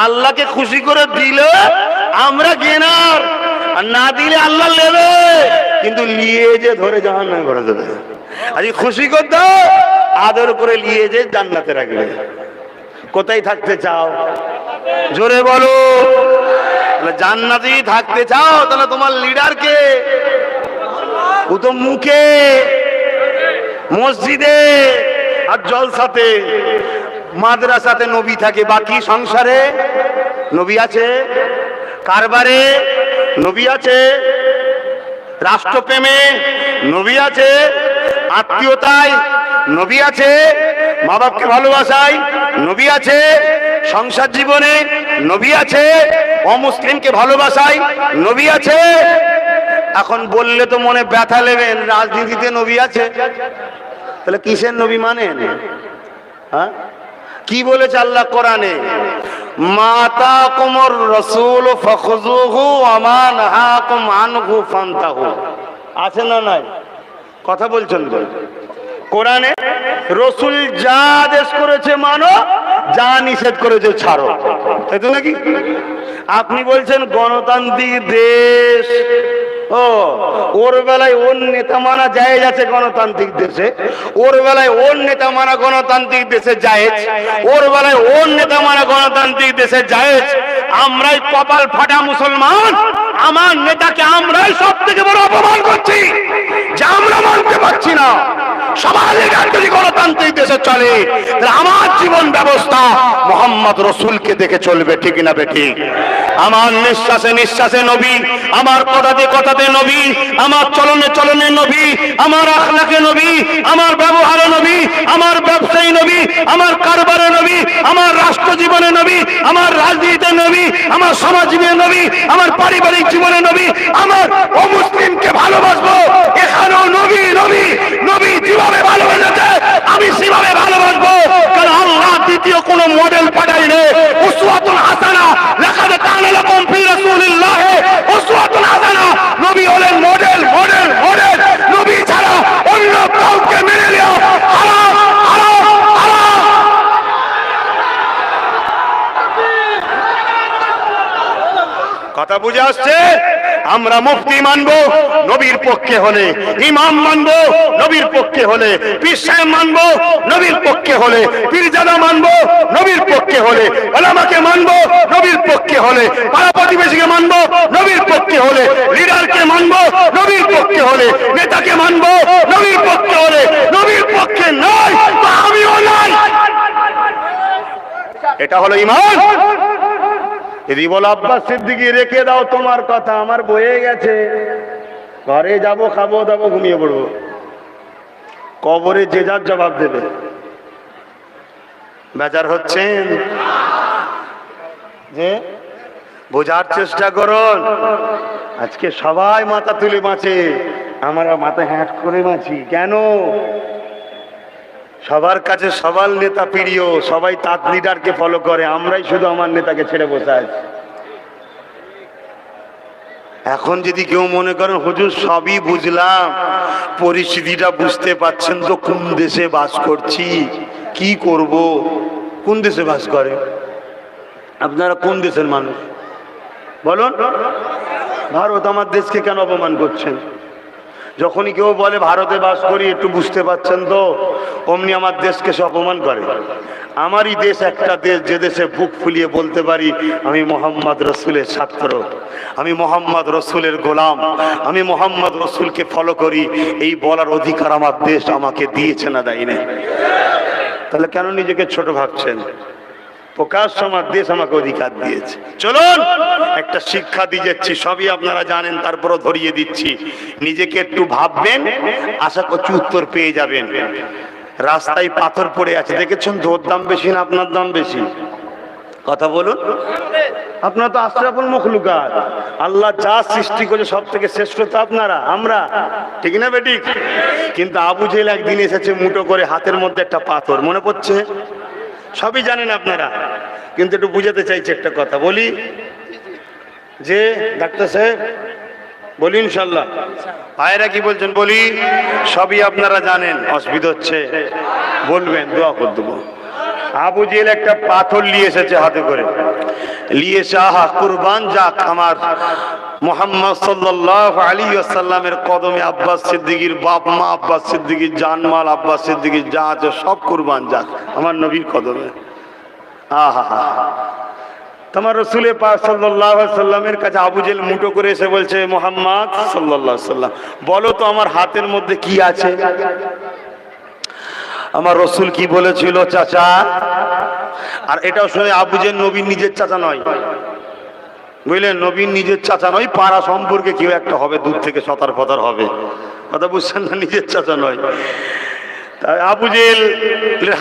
আল্লাহকে খুশি করে দিলে আমরা গেনার, আর না দিলে আল্লাহ নেবে, কিন্তু নিয়ে যে ধরে জাহান্নামে ভরে দেবে। আজ খুশি করে দাও, আদর করে নিয়ে যে জান্নাতে রাখবে। কোথায় থাকতে চাও? জোরে বলো। জান্নাতেই থাকতে চাও, তাহলে তোমার লিডার কে? ও তো মুখে, মসজিদে আর জলসাতে, মাদ্রাসাতে নবী থাকে, বাকি সংসারে নবী আছে, কারবারে নবী আছে, রাষ্ট্রপ্রেমে নবী আছে, আত্মীয়তায় নবী আছে, মা বাপকে ভালোবাসায় নবী আছে, সংসার জীবনে নবী আছে, অমুসলিমকে ভালোবাসায় নবী আছে। এখন বললে তো মনে ব্যথা নেবেন, রাজনীতিতে নবী আছে, তাহলে কিসের নবী মানেন? হ্যাঁ, কি বলেছে আল্লাহ কোরআনে? মাতা কুমর রাসূল ফাখুযুহু ওয়া মা নাহাকুম আনহু ফান্তাহু। আছে না নাই? কথা বলছেন তো? কোরআনে রাসূল যা আদেশ করেছে মানো, যা নিষেধ করেছে ছাড়ো, তাই তো নাকি? আপনি বলছেন গণতান্ত্রিক দেশ, ও ওর বেলায় ওর নেতা মানা জায়েজ আছে গণতান্ত্রিক দেশে, ওর বেলায় ওর নেতা মানা গণতান্ত্রিক দেশে জায়েজ, ওর বেলায় ওর নেতা মানা গণতান্ত্রিক দেশে জায়েজ। আমরাই কপাল ফাটা মুসলমান, আমার নেতাকে আমরাই সব থেকে বড় অপমান করছি যে আমরা মানতে পারছি না। সবাই যদি গণতান্ত্রিক দেশে চলে, আমার জীবন ব্যবস্থা মোহাম্মদ রসুলকে দেখে চলবে, ঠিক না বেঠিক? আমার নিঃশ্বাসে নিঃশ্বাসে নবী, আমার কথাতে কথাতে নবী, আমার চলনে চলনে নবী, আমার আখলাকে নবী, আমার ব্যবহারে নবী, আমার ব্যবসায়ী নবী, আমার কারবারে নবী, আমার রাষ্ট্র জীবনে নবী, আমার রাজনীতিতে নবী, আমার সমাজ জীবনে নবী, আমার পারিবারিক জীবনে নবী, আমার অমুসলিমকে ভালোবাসবো, এখানেও নবী নবী নবী যেভাবে ভালোবেসেছে আমি সেভাবে ভালোবাসবো। কারণ আল্লাহ দ্বিতীয় কোন মডেল পাঠাইলে উসওয়াতুন হাসানা, লাকাদ কানা লাকুম ফি রাসূলিল্লাহ উসওয়াতুন হাসানা। নবী হলেন মডেল, মডেল, মডেল। নবী ছাড়া অন্য কাউকে মেনে নেওয়া হারাম, হারাম, হারাম। কথা বুঝে আসছে? আমরা মুফতি মানবো নবীর পক্ষে হলে, ইমাম মানবো নবীর পক্ষে হলে, পীর সাহেব মানবো নবীর পক্ষে হলে, পীরজাদা মানবো নবীর পক্ষে হলে, ওলামাকে মানবো নবীর পক্ষে হলে, পাড়া প্রতিবেশীকে মানবো নবীর পক্ষে হলে, লিডারকে মানবো নবীর পক্ষে হলে, নেতাকে মানবো নবীর পক্ষে হলে। নবীর পক্ষে নয় তো আমিও নাই। এটা হলো ঈমান। যদি বলো আব্বাস সিদ্দিকী রেখে দাও তোমার কথা, আমার বয়ে গেছে, ঘরে যাব, খাবো দাবো, ঘুমিয়ে পড়বো, কবরে যে যার জবাব দেবে। বেজার হচ্ছেন যে বোঝার চেষ্টা করুন। আজকে সবাই মাথা তুলে বাঁচে, আমরা মাথা হ্যাট করে বাঁচি কেন? সবার কাছে সবার নেতা প্রিয়, সবাই তার লিডারকে ফলো করে, আমরাই শুধু আমার নেতাকে ছেড়ে বসে আছি। এখন যদি কেউ মনে করেন হুজুর সবই বুঝলাম, পরিস্থিতিটা বুঝতে পারছেন তো, কোন দেশে বাস করছি, কি করব? কোন দেশে বাস করে? আপনারা কোন দেশের মানুষ বলুন? ভারত আমার দেশকে কেন অপমান করছেন? যখনই কেউ বলে ভারতে বাস করি, একটু বুঝতে পারছেন তো, অমনি আমার দেশকে সে অপমান করে। আমারই দেশ একটা দেশ, যে দেশে বুক ফুলিয়ে বলতে পারি আমি মোহাম্মদ রসুলের ছাত্র, আমি মোহাম্মদ রসুলের গোলাম, আমি মোহাম্মদ রসুলকে ফলো করি, এই বলার অধিকার আমার দেশ আমাকে দিয়েছে না দেয় না? তাহলে কেন নিজেকে ছোট ভাবছেন? প্রকাশ্য আমার দেশ আমাকে অধিকার দিয়েছে। চলুন একটা শিক্ষা দিয়ে যাচ্ছি, সবই আপনারা জানেন, তারপরও ধরিয়ে দিচ্ছি। নিজেকে একটু ভাববেন, আশা করছি উত্তর পেয়ে যাবেন। রাস্তায় পাথর পড়ে আছে, দেখেছেন তো? ওর দাম বেশি না আপনার দাম বেশি? কথা বলুন। আপনারা তো আশরাফুল মখলুকাত, আল্লাহ যা সৃষ্টি করে সব থেকে শ্রেষ্ঠ তো আপনারা, আমরা, ঠিক না বেটি? কিন্তু আবু জেহেল একদিন এসেছে মুঠো করে, হাতের মধ্যে একটা পাথর, মনে পড়ছে? সবই জানেন আপনারা, কিন্তু একটু বুঝাতে চাইছি একটা কথা বলি। যে ডাক্তার সাহেব বলি, ইনশাল্লাহ ভাইরা কি বলছেন বলি? সবই আপনারা জানেন, অসুবিধা হচ্ছে বলবেন, দোয়া করে দেবো। আবু জেহেল একটা পাথর নিয়ে এসেছে হাতে করে, নিয়ে এসে আহা কুরবান যাক আমার মুহাম্মদ সাল্লাল্লাহু আলাইহি ওয়াসাল্লামের কদমে আব্বাস সিদ্দিকীর বাপ মা আব্বাস সিদ্দিকীর জানমাল আব্বাস সিদ্দিকীর যা আছে সব কুরবান যাক আমার নবীর কদমে। আহা, তোমার রসুলে পাক সাল্লাল্লাহু আলাইহি ওয়াসাল্লামের কাছে আবু জেহেল মুঠো করে এসে বলছে, মুহাম্মদ সাল্লাল্লাহু আলাইহি ওয়াসাল্লাম বলো তো আমার হাতের মধ্যে কি আছে? আমার রসুল কি বলেছিল? চাচা। আর এটাও শুনে আবু জেহেল নবীর নিজের চাচা নয়, বুঝলেন? নবীর নিজের চাচা নয়, পাড়া সম্পর্কে কেউ একটা হবে, দূর থেকে সতার ফতার হবে, কথা বুঝছেন না? নিজের চাচা নয়। তাই আবু জেহেল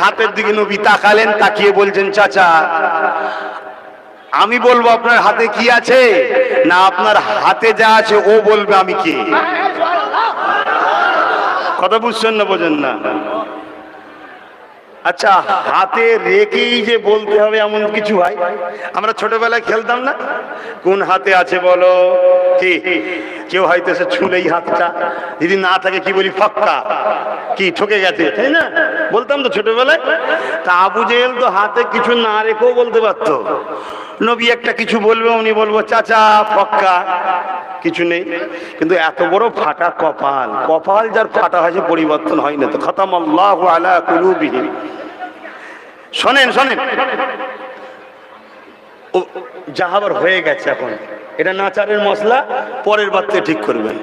হাতের দিকে নবী তাকালেন, তাকিয়ে বলছেন, চাচা আমি বলবো আপনার হাতে কি আছে, না আপনার হাতে যা আছে ও বলবে আমি কে? কথা বুঝছেন না? বোঝেন না? আচ্ছা, হাতে রেখেই যে বলতে হবে এমন কিছু হয়? আমরা ছোটবেলায় খেলতাম না, কোন হাতে আছে বলো, কি কেউ হয়তো সে ছুলেই হাতটা, যদি না থাকে কি বলি, ফাক্কা, কি ঠকে গেছে, তাই না? বলতাম তো ছোটবেলায়। তা আবু জেহেল তো হাতে কিছু না রেখেও বলতে পারতো। নবী একটা কিছু বলবে, উনি বলবো চাচা ফাক্কা, কিছু নেই। কিন্তু এত বড় ফাটা কপাল, কপাল যার ফাটা হয়েছে পরিবর্তন হয় না তো। খাতামাল্লাহু আলা কুলুবিহিম। শোনেন শোনেন, জাহাবার হয়ে গেছে, এখন এটা নাচারের মশলা, পরের বার থেকে ঠিক করবেন।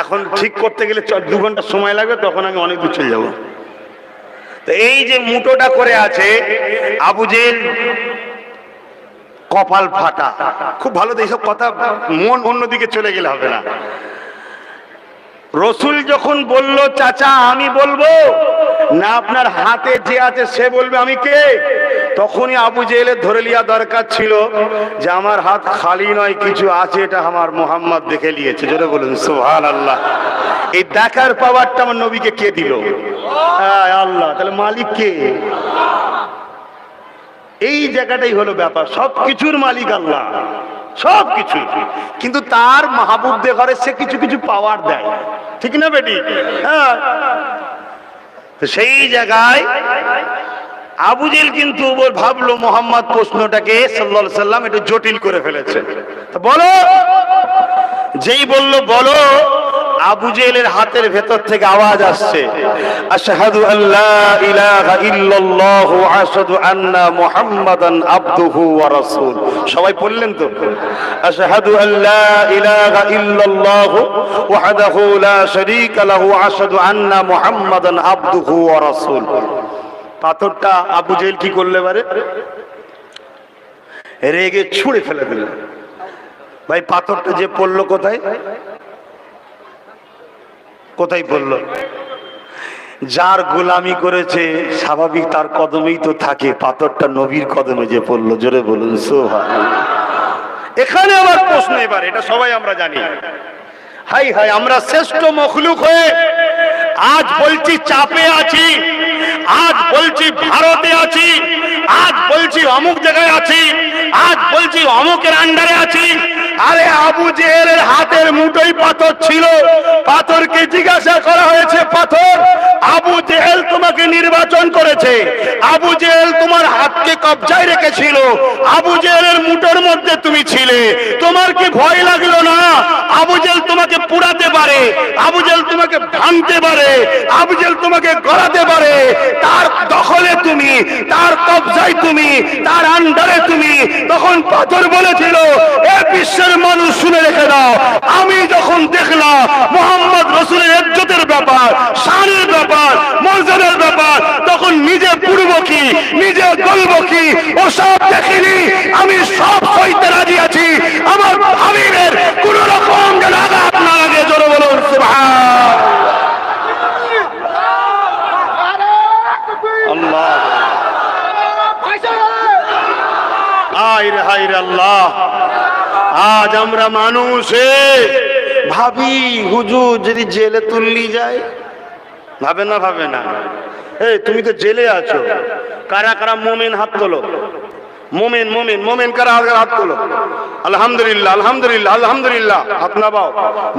এখন ঠিক করতে গেলে 2 ঘন্টা সময় লাগবে, তখন আমি অনেক দূর চলে যাবো। তো এই যে মুঠোটা করে আছে আবু জেহেল, কপাল ফাটা, খুব ভালো। এইসব কথা মন অন্যদিকে চলে গেলে হবে না। রসুল যখন বলল চাচা আমি বলবো না আপনার হাতে যে আছে সে বলবে আমি কে, তখনই আবু জেহেলের ধরে লিয়া দরকার ছিল যে আমার হাত খালি নয়, কিছু আছে, এটা আমার মোহাম্মদ দেখে নিয়েছে। জোরে বলুন সুবহানাল্লাহ। এই দেখার পাওয়ারটা আমার নবীকে কে দিল? আল্লাহ। তাহলে মালিক কে? এই জায়গাটাই হলো ব্যাপার, সবকিছুর মালিক আল্লাহ, সবকিছু। কিন্তু তার মাহবুবদের ঘরে সে কিছু কিছু পাওয়ার দেয়, ঠিক না বেটি? হ্যাঁ। সেই জায়গায় আবু জেহেল কিন্তু ভাবলো মোহাম্মদ প্রশ্নটাকে সাল্লাল্লাহু আলাইহি সাল্লাম একটু জটিল করে ফেলেছে। তো বলো, যেই বলল বলো, আবু জেহেলের হাতের ভেতর থেকে আওয়াজ আসছে, আশহাদু আল্লা ইলাহা ইল্লাল্লাহু আশহাদু আন্না মুহাম্মাদান আবদুহু ওয়া রাসূল। সবাই পড়লেন তো? আশহাদু আল্লা ইলাহা ইল্লাল্লাহু ওয়াহদাহু লা শারীকা লাহু আশহাদু আন্না মুহাম্মাদান আবদুহু ওয়া রাসূল। পাথরটা আবু জেহেল কি করলে পারে? রেগে ছুঁড়ে ফেলে দিল। ভাই পাথরটা যে পড়লো কোথায়? কোথায় পড়লো? যার গোলামি করেছে স্বাভাবিক তার কদমেই তো থাকে, পাথরটা নবীর কদমে যে পড়লো। জোরে বলুন সুবহানাল্লাহ। এখানে আবার প্রশ্ন, এবার এটা সবাই আমরা জানি, হাই হাই আমরা শ্রেষ্ঠ মখলুক হয়ে আজ বলছি চাপে আছি, আজ বলছি ভারতে আছি, আজ বলছি অমুক জায়গায় আছি, আজ বলছি অমুকের আন্ডারে আছি। আরে আবু জেহেলের হাতের মুঠোই পাথর ছিল, পাথরকে জিজ্ঞাসা করা হয়েছে, পাথর আবু জেহেল তোমাকে নির্বাচন করেছে, আবু জেহেল তোমার হাতকে কবজায় রেখেছিল, আবু জেহেলের মুঠোর মধ্যে তুমি ছিলে, তোমার কি ভয় লাগলো না? আবু জেল তোমাকে পুড়াতে পারে, আবু জেল তোমাকে ভাঙতে পারে, আবু জেল তোমাকে গড়াতে পারে, তার দখলে তুমি, তার কবজায় তুমি, তার আন্ডারে তুমি। তখন পাথর বলেছিল, এ বিশ্বের মানুষ শুনে রেখে দাও, আমি যখন দেখলাম মুহাম্মদ রাসূলের ইজ্জতের ব্যাপার, শানের ব্যাপার, মর্যাদার ব্যাপার, তখন নিজে পুড়ব কি, নিজে গলব কি, ওসব দেখিনি। আমি সব হইতে রাজি আছি, আমার হাবিবের কোন রকম যেন আঘাত না লাগে। জোরে বলুন সুবহান আল্লাহ। হায়রে হায়রে আল্লাহ, আজ আমরা মানুষে ভাবি হুজুর যদি জেলে তুললি যায়, ভাবে না ভাবে না? এই তুমি তো জেলে আছো, কারা কারা মোমেন হাত তোলো, মোমেন মোমেন মোমেন কারা হাত তোলো। আলহামদুলিল্লাহ আলহামদুলিল্লাহ আলহামদুলিল্লাহ, হাত নামাও।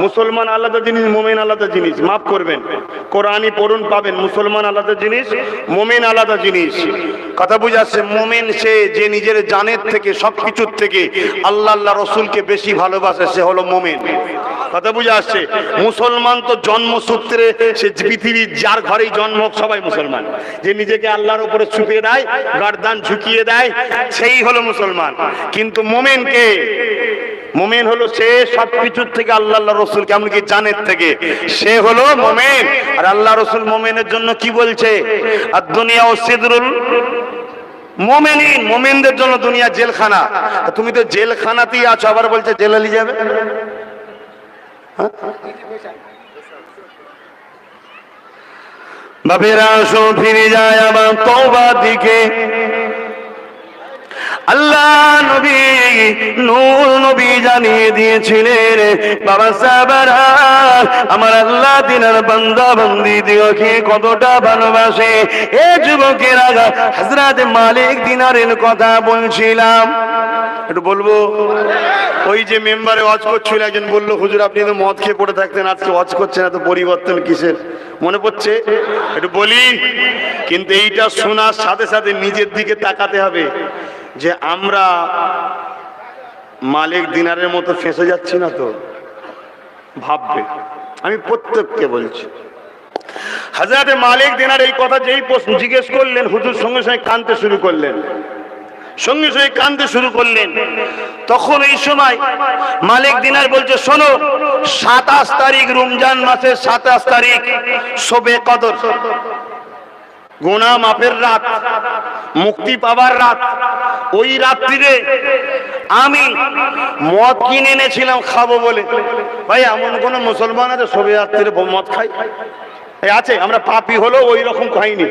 মুসলমান আলাদা জিনিস, মোমেন আলাদা জিনিস, মাফ করবেন, কোরআনই পড়ুন পাবেন। মুসলমান আলাদা জিনিস, মোমেন আলাদা জিনিস। কথা বুঝাচ্ছে? মোমেন সে যে নিজের জানের থেকে, সবকিছুর থেকে আল্লাহ আল্লাহ রসুলকে বেশি ভালোবাসে, সে হলো মোমেন। কথা বুঝে আসছে? মুসলমান তো জন্মসূত্রে, সে পৃথিবীর যার ঘরেই জন্ম হোক সবাই মুসলমান। যে নিজেকে আল্লাহর উপরে ছুপিয়ে দেয়, গর্দান ঝুঁকিয়ে দেয়, সেই হলো মুসলমান। কিন্তু মোমেন কে? মোমেন হলো সে সবকিছুর থেকে আল্লাহ আল্লাহ রসুলকে, এমনকি জানের থেকে, সে হলো মোমেন। আর আল্লাহ রসুল মোমেনের জন্য কি বলছে? আর দুনিয়া ও সিদরুল মোমেনিন, মোমেনদের জন্য দুনিয়া জেলখানা। তুমি তো জেলখানাতেই আছো, আবার বলছে জেলালি যাবে। বাপেরা আসো, ফিরে যায় আবার তওবার দিকে। আল্লাহ নবী নূর নবী জানিয়ে দিয়েছিলেন, বাবা সাহাবারা, আমার আল্লাহ দিনের বান্দা বান্দি দিওকে কতটা ভালোবাসে। এ যুবকেরা, হযরত মালিক দিনারের কথা বলছিলাম, একটু বলবো। ওই যে মেম্বারে ওয়াজ করছিল, একজন বললো, হুজুর আপনি তো মদ খেয়ে পড়ে থাকতেন, আজকে ওয়াজ করছেন, এত পরিবর্তন কিসের? মনে পড়ছে? একটু বলি। কিন্তু এইটা শোনার সাথে সাথে নিজের দিকে তাকাতে হবে যে আমরা মালিক দিনারের মতো ফেঁসে যাচ্ছি না তো? ভাববে। আমি প্রত্যেককে বলছি, হযরত মালিক দিনার এই কথা যেই প্রশ্ন জিজ্ঞেস করলেন, হুজুর সঙ্গে সঙ্গে কাঁদতে শুরু করলেন, সঙ্গে সঙ্গে কাঁদতে শুরু করলেন। তখন এই সময় মালিক দিনার বলছে, শোনো, 27 তারিখ রমজান মাসের 27 তারিখ শবে কদর, গুনাহ মাফের রাত, মুক্তি পাবার রাত। ওই রাত্রিরে আমি মদ কিনে এনেছিলাম খাবো বলে। ভাই, এমন কোন মুসলমান আছে শবে রাত্রিরে মদ খাই? আছে? আমরা পাপী হলো ওই রকম খাইনি,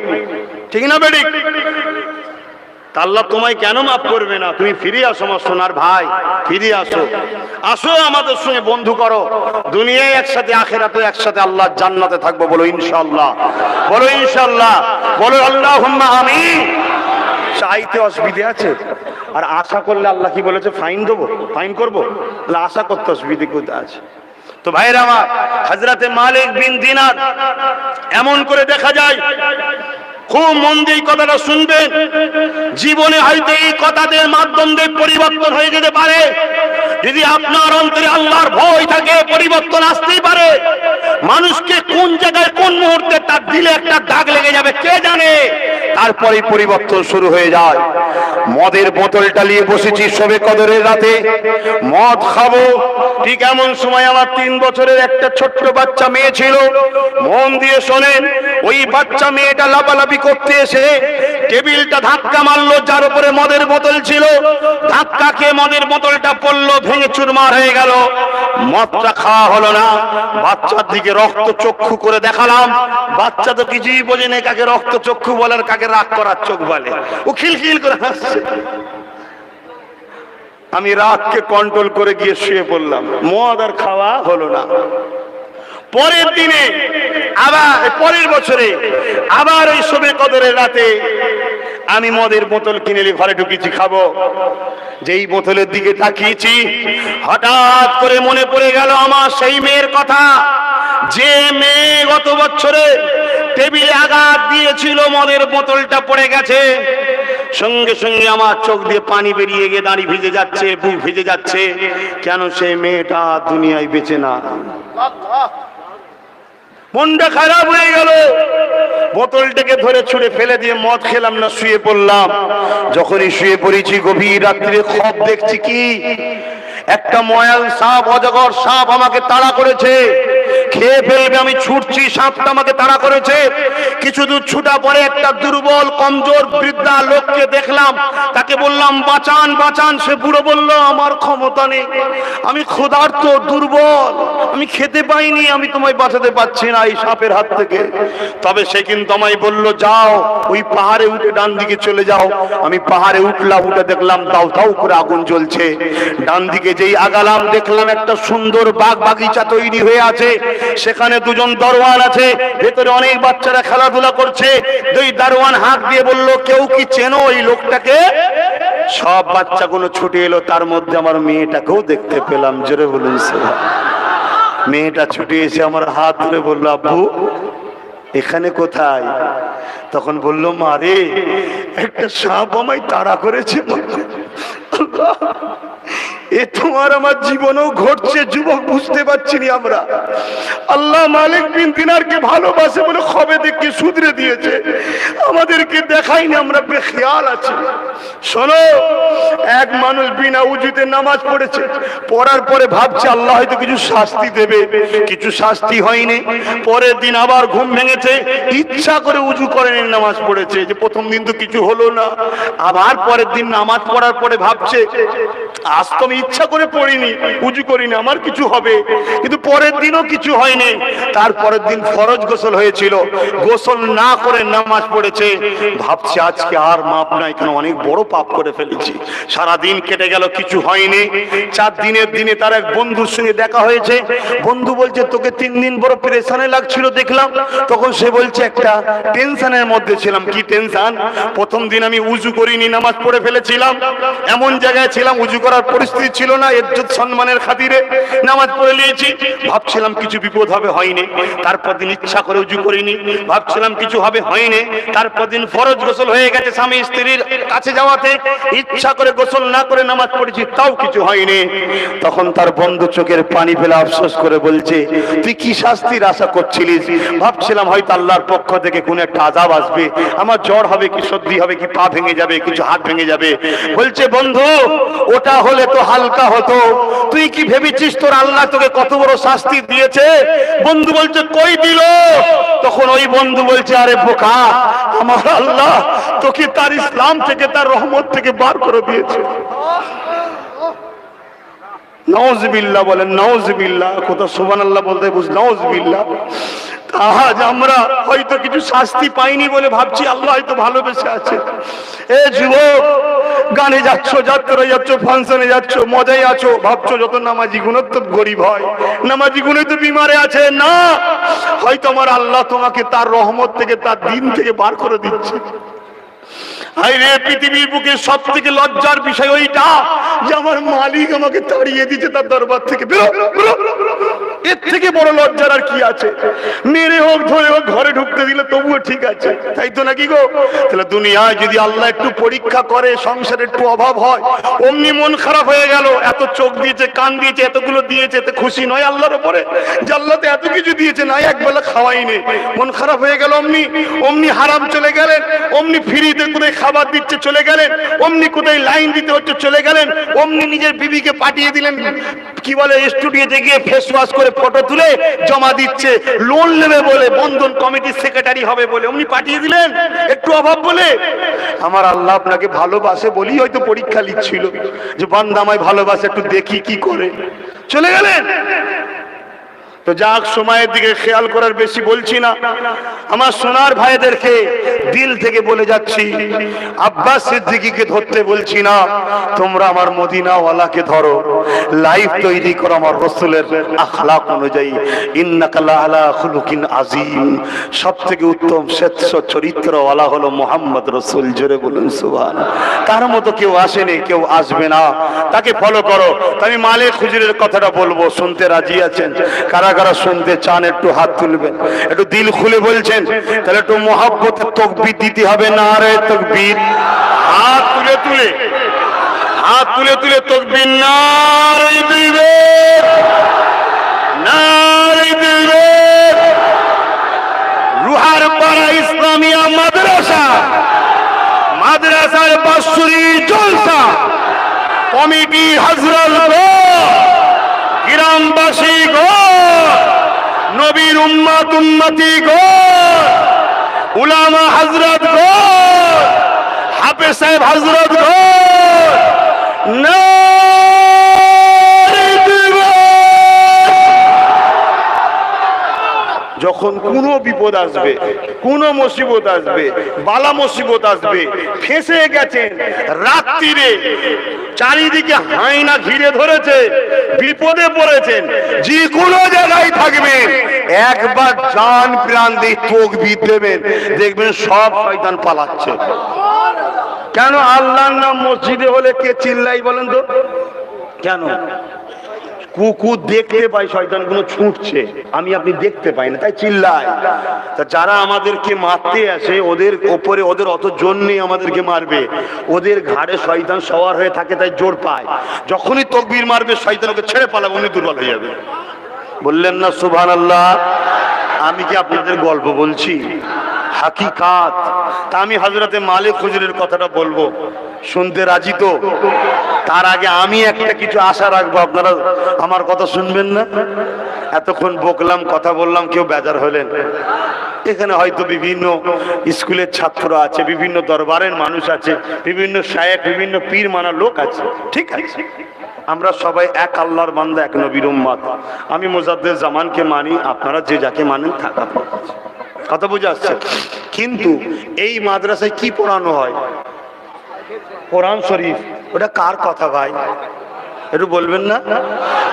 ঠিক না বেটি? আল্লাহ তোমায় কেন মাফ করবে না? তুমি ফিরে আসো আমার সোনার ভাই, ফিরে আসো, আসো আমাদের সঙ্গে বন্ধু করো, দুনিয়ায় একসাথে, আখিরাতে একসাথে, আল্লাহর জান্নাতে থাকবো। বলো ইনশাআল্লাহ, বলো ইনশাআল্লাহ, বলো আল্লাহুম্মা আমিন। চাইতে অসুবিধা আছে? আর আশা করলে আল্লাহ কি বলেছে? ফাইন দেবো, ফাইন করবো। আশা করতে অসুবিধা কোথায় আছে? তো ভাইরা আমার, হযরতে মালিক বিন দিনার, এমন করে দেখা যায়, খুব মন দিয়ে কথাটা শুনবেন, জীবনে হয়তো এই কথাদের মাধ্যম দিয়ে পরিবর্তন হয়ে যেতে পারে। যদি আপনার অন্তরে আল্লাহর ভয় থাকে, পরিবর্তন আসতেই পারে। মানুষকে কোন জায়গায় কোন মুহূর্তে তার দিলে একটা দাগ লেগে যাবে কে জানে, তারপরে পরিবর্তন শুরু হয়ে যায়। মদের বোতলটা নিয়ে বসেছি শবে কদরের রাতে, মদ খাবো। ঠিক এমন সময় আমার 3 বছরের একটা ছোট্ট বাচ্চা মেয়ে ছিল। মন দিয়ে শোনেন, ওই বাচ্চা মেয়েটা লাফালাফি করতে এসে টেবিলটা ধাক্কা মারলো, যার উপরে মদের বোতল ছিল। ধাক্কা খেয়ে মদের বোতলটা পড়লো, ভেঙে চুরমার হয়ে গেল। মদটা খাওয়া হলো না। বাচ্চার দিকে রক্ত চক্ষু করে দেখালাম। বাচ্চা তো কিছুই বোঝে না, কাকে রক্ত চক্ষু বলে আর কাকে রাগ করার চোখ বলে। ও খিলখিল করে হাসছে। আমি রাগকে কন্ট্রোল করে গিয়ে শুয়ে পড়লাম। মদ আর খাওয়া হলো না। পরের দিনে আবার, পরের বছরে আবার ওই শবে কদরের রাতে আমি মদের বোতল কিনে নিয়ে ঘরে ঢুকেছি খাবো। যেই বোতলের দিকে তাকিয়েছি, হঠাৎ করে মনে পড়ে গেল আমার সেই মেয়ের কথা, যে মেয়ে গত বছরে টেবিলে আঘাত দিয়েছিল, মদের বোতলটা পড়ে গেছে। সঙ্গে সঙ্গে আমার চোখ দিয়ে পানি বেরিয়ে গিয়ে দাঁড়ি ভিজে যাচ্ছে, বুক ভিজে যাচ্ছে। কেন সেই মেয়েটা দুনিয়ায় বেঁচে না? মনটা খারাপ হয়ে গেল। বোতলটাকে ধরে ছুঁড়ে ফেলে দিয়ে মদ খেলাম না, শুয়ে পড়লাম। যখনই শুয়ে পড়েছি গভীর রাত্রে খব দেখছি কি একটা ময়াল সাপ, অজগর সাপ আমাকে তাড়া করেছে, খেয়ে ফেলবে, আমি ছুটছি, সাপটা আমাকে তাড়া করেছে। কিছু দূর ছুটা পরে একটা দুর্বল কমজোর বৃদ্ধা লোককে দেখলাম, তাকে বললাম বাঁচান বাঁচান। সে বুড়ো বলল আমার ক্ষমতা নেই, আমি ক্ষুধার্ত, দুর্বল, আমি খেতে পাইনি, আমি তোমায় বাঁচাতে পারছি না এই সাপের হাত থেকে। তবে সে কিন্তু আমায় বলল যাও ওই পাহাড়ে উঠে ডান দিকে চলে যাও। আমি পাহাড়ে উঠলাম, উঠে দেখলাম দাউ দাউ করে আগুন জ্বলছে। ডান দিকে যেই আগালাম দেখলাম একটা সুন্দর বাগ বাগিচা তৈরি হয়ে আছে, সেখানে দুজন দরওয়ান আছে, ভেতরে অনেক বাচ্চারা খেলাধুলা করছে। দুই দারোয়ান হাত দিয়ে বলল কেউ কি চেনো এই লোকটাকে? সব বাচ্চাগুলো ছুটে এলো, তার মধ্যে আমার মেয়েটাকেও দেখতে পেলাম। জোরে বলুন সুবহানাল্লাহ। মেয়েটা ছুটে এসে আমার হাত ধরে বলল আব্বু এখানে কোথায়? তখন বলল মা রে একটা সাপ আমায় তাড়া করেছে। আল্লাহ, এ তোমার আমার জীবনেও ঘটছে যুবক, বুঝতে পারছি না আমরা। আল্লাহ মালিক বিন দিনারকে ভালোবাসে বলে খবে দেখে শুধরে দিয়েছে, আমাদেরকে দেখাইনি, আমরা বেখেয়াল আছি। শোনো, এক মানুষ বিনা উজুতে নামাজ পড়েছে, পড়ার পরে ভাবছে আল্লাহ হয়তো কিছু শাস্তি দেবে, কিছু শাস্তি হয়নি। পরের দিন আবার ঘুম ভেঙেছে, ইচ্ছা করে উজু করেনি, নামাজ পড়েছে, যে প্রথম দিন তো কিছু হলো না। আবার পরের দিন নামাজ পড়ার পরে ভাবছে আজ তো আমি ইচ্ছা করে পড়িনি, উজু করিনি, আমার কিছু হবে, কিন্তু পরের দিনও কিছু হয়নি। তারপরের দিন ফরজ গোসল হয়েছিল, গোসল না করে নামাজ পড়েছে, ভাবছে আজকে আর মাপ নাই, কেন অনেক বড় পাপ করে ফেলেছি। সারা দিন কেটে গেল, কিছু হয়নি। 4 দিনের দিনে তার এক বন্ধুর সঙ্গে দেখা হয়েছে। বন্ধু বলছে তোকে 3 দিন বড় প্রেশানে লাগছিল দেখলাম। তখন সে বলছে একটা টেনশনের মধ্যে ছিলাম। কি টেনশন? প্রথম দিন আমি উজু করিনি, নামাজ পড়ে ফেলেছিলাম, এমন জায়গায় ছিলাম উজু করার পরিস্থিতি ছিল না, ইজ্জত সম্মানের খাতিরে নামাজ পড়ে নিয়েছি, ভাবছিলাম কিছু বিপদ হবে, হয়নি। তারপর দিন ইচ্ছা করে উজু করিনি, ভাবছিলাম কিছু হবে, হয়নি। তারপর দিন ফরজ গোসল হয়ে গেছে, স্বামী স্ত্রীর কাছে যাওয়াতে ইচ্ছা করে গোসল না করে নামাজ পড়েছি, তাও কিছু হয়নি। তখন তার বন্ধু চোখের পানি ফেলে আফসোস করে বলছে তুই কি শাস্তির আশা করছিলিস? ভাবছিলাম হয়তো আল্লাহর পক্ষ থেকে কোন একটা আযাব আসবে, আমার জ্বর হবে কি সর্দি হবে কি পা ভেঙে যাবে, কিছু হাত ভেঙে যাবে। বলছে বন্ধু ওটা হলে তো হালকা হতো, তুই কি ভেবেছিস তোর আল্লাহ তোকে কত বড় শাস্তি দিয়েছে? বন্ধু বলছে কই দিল? তখন ওই বন্ধু বলছে আরে বোকা, আমার আল্লাহ তোকে তার ইসলাম থেকে, তার রহমত থেকে বার করে দিয়েছে। নাউজুবিল্লাহ বলেন, নাউজুবিল্লাহ। কোথাও সুবহানাল্লাহ বলতে বুঝ, নাউজুবিল্লাহ। আজ আমরা হয়তো কিছু শাস্তি পাইনি বলে ভাবছি আল্লাহ হয়তো ভালোবেসে আছে। এ যুবক, গানে যাচ্ছ, যাত্রায় যাচ্ছ, ফাংশনে যাচ্ছ, মজায় আছো, ভাবছো যত নামাজি গুণ তো গরিব হয়, নামাজি গুণে তো বিমারে আছে। না, হয়তো আমার আল্লাহ তোমাকে তার রহমত থেকে, তার দিন থেকে বার করে দিচ্ছে। আরে পৃথিবীর বুকে সব থেকে লজ্জার বিষয় ওইটা যে আমার মালিক আমাকে তাড়িয়ে দিয়েছে তার দরবার থেকে। এর থেকে বড় লজ্জার আর কি আছে? মেরে হোক ধরে হোক ঘরে ঢুকতে দিলে তবুও ঠিক আছে, তাই তো নাকি গো? তাহলে দুনিয়ায় যদি আল্লাহ একটু পরীক্ষা করে, সংসারে একটু অভাব হয়, অমনি মন খারাপ হয়ে গেল। এত চোখ দিয়েছে, কান দিয়েছে, এতগুলো দিয়েছে, এতে খুশি নয় আল্লাহর উপরে যে আল্লাহ তো এত কিছু দিয়েছে, নাই একবেলা খাওয়াই নেই, মন খারাপ হয়ে গেল। অমনি অমনি হারাম চলে গেলেন, অমনি ফ্রিতে করে খাবার দিচ্ছে চলে গেলেন, অমনি কোথায় লাইন দিতে হচ্ছে চলে গেলেন, অমনি নিজের বিবিকে পাঠিয়ে দিলেন, কি বলে স্টুডিওতে গিয়ে ফেস ওয়াশ করে ফটো তুলে জমা দিচ্ছে, লোন নেবে বলে, বন্ধন কমিটির সেক্রেটারি হবে বলে অমনি পাঠিয়ে দিলেন, একটু অভাব বলে। আমার আল্লাহ আপনাকে ভালোবাসে বলি হয়তো পরীক্ষা নিচ্ছিল যে বান্দা আমায় ভালোবাসে, একটু দেখি কি করে। চলে গেলেন। তো যাক, সময়ের দিকে খেয়াল করার বেশি বলছি না। আমার সোনার ভাইদেরকে দিল থেকে বলে যাচ্ছি, আব্বাস সিদ্দিকীকে ধরতে বলছি না, তোমরা আমার মদিনাওয়ালাকে ধরো, লাইফ তৈরি করো আমার রাসূলের আখলাক অনুযায়ী। ইন্নাকা লাআলা খুলুকিন আযীম, সবথেকে উত্তম শ্রেষ্ঠ চরিত্রওয়ালা হলো মুহাম্মদ রাসূল। জোরে বলুন সুবহানাল্লাহ। তার মতো কেউ আসেনি, কেউ আসবে না, তাকে ফলো করো। আমি মালিক হুজুরের কথাটা বলবো, শুনতে রাজি আছেন? কারা কারা শুনতে চান একটু হাত তুলবেন, একটু দিল খুলে বলছেন, তাহলে একটু মহব্বতে তাকবীর দিতে হবে। নারে তাকবীর, হাত তুলে তুলে, হাত তুলে তুলে তাকবীর, নারে তাকবীর, নারে তাকবীর। রুহার পাড়া ইসলামিয়া মাদ্রাসা, মাদ্রাসার বাৎসরিক জলসা কমিটি হযরত গো, গ্রামবাসী গো, নবীর উম্মত উম্মতি গো, উলামা হযরত গো, হাফেজ সাহেব হযরত গো, যখন কোনো বিপদ আসবে, কোনো মুসিবত আসবে, বালা মুসিবত আসবে, ফেঁসে গেছেন রাত্রিরে, চারিদিকে হায়না ঘিরে ধরেছে, বিপদে পড়েছেন, যে কোনো জায়গায় থাকবেন, একবার জান প্রাণ দিয়ে তাকবীর দেবেন, দেখবেন সব শয়তান পালাচ্ছে। কেন? আল্লাহর নাম মসজিদে হলে কে চিল্লাই বলেন তো? কেন? কুকুর দেখতে পাই শয়তানগুলো ছুটছে, আমি আপনি দেখতে পাই না, তাই চিল্লায়। তা যারা আমাদেরকে মারতে আসে, ওদের ওপরে ওদের অত জোর নেই আমাদেরকে মারবে, ওদের ঘাড়ে শয়তান সওয়ার হয়ে থাকে, তাই জোর পায়। যখনই তাকবীর মারবে শয়তান ওকে ছেড়ে পালাবে, উনি দুর্বল হয়ে যাবে। বললেন না সুবহানাল্লাহ? আমি কি আপনাদের গল্প বলছি? হাকিকাত। তা আমি হযরতে মালিক হুজুরের কথাটা বলবো, শুনতে রাজি তো? তার আগে আমি একটা কিছু আশা রাখবো, আপনারা আমার কথা শুনবেন না? এতক্ষণ বকলাম, কথা বললাম, কেউ বেজার হলেন? এখানে হয়তো বিভিন্ন স্কুলের ছাত্র আছে, বিভিন্ন দরবারের মানুষ আছে, বিভিন্ন শায়েখ, বিভিন্ন পীর মানা লোক আছে, ঠিক আছে? আমরা সবাই এক আল্লাহর বান্দা, এক নবীর উম্মত। আমি মুজাদ্দেদ জামানকে মানি, আপনারা যে যাকে মানেন থাকা, কথা বুঝে আসছে? কিন্তু এই মাদ্রাসায় কি পড়ানো হয়? কোরআন শরীফ। ওটা কার কথা ভাই? একটু বলবেন না?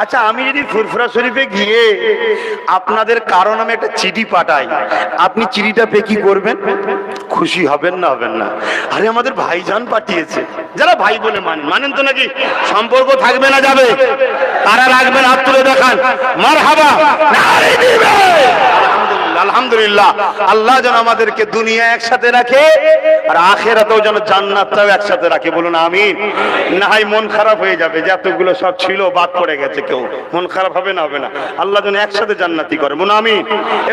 আচ্ছা, আমি যদি ফুরফুরা শরীফে গিয়ে আপনাদের কারো নামে একটা চিঠি পাঠাই, আপনি চিঠিটা পেয়ে কি করবেন? খুশি হবেন না হবেন না? আরে আমাদের ভাইজান পাঠিয়েছে, যারা ভাই বলে মানেন, মানেন তো নাকি? সম্পর্ক থাকবে না যাবে? তারা রাখবেন, হাত তুলে দেখান, মারহাবা, নারে দিবে। আলহামদুলিল্লাহ, আল্লাহ যেন আমাদেরকে দুনিয়া একসাথে রাখে, আর আখিরাতেও যেন জান্নাতটাও একসাথে রাখে, বলুন আমিন। না হয় মন খারাপ হয়ে যাবে যে এতগুলো সব ছিল বাদ পড়ে গেছে, কেউ মন খারাপ হবে না? হবে না? আল্লাহ যেন একসাথে জান্নাতি করে, বলুন আমিন।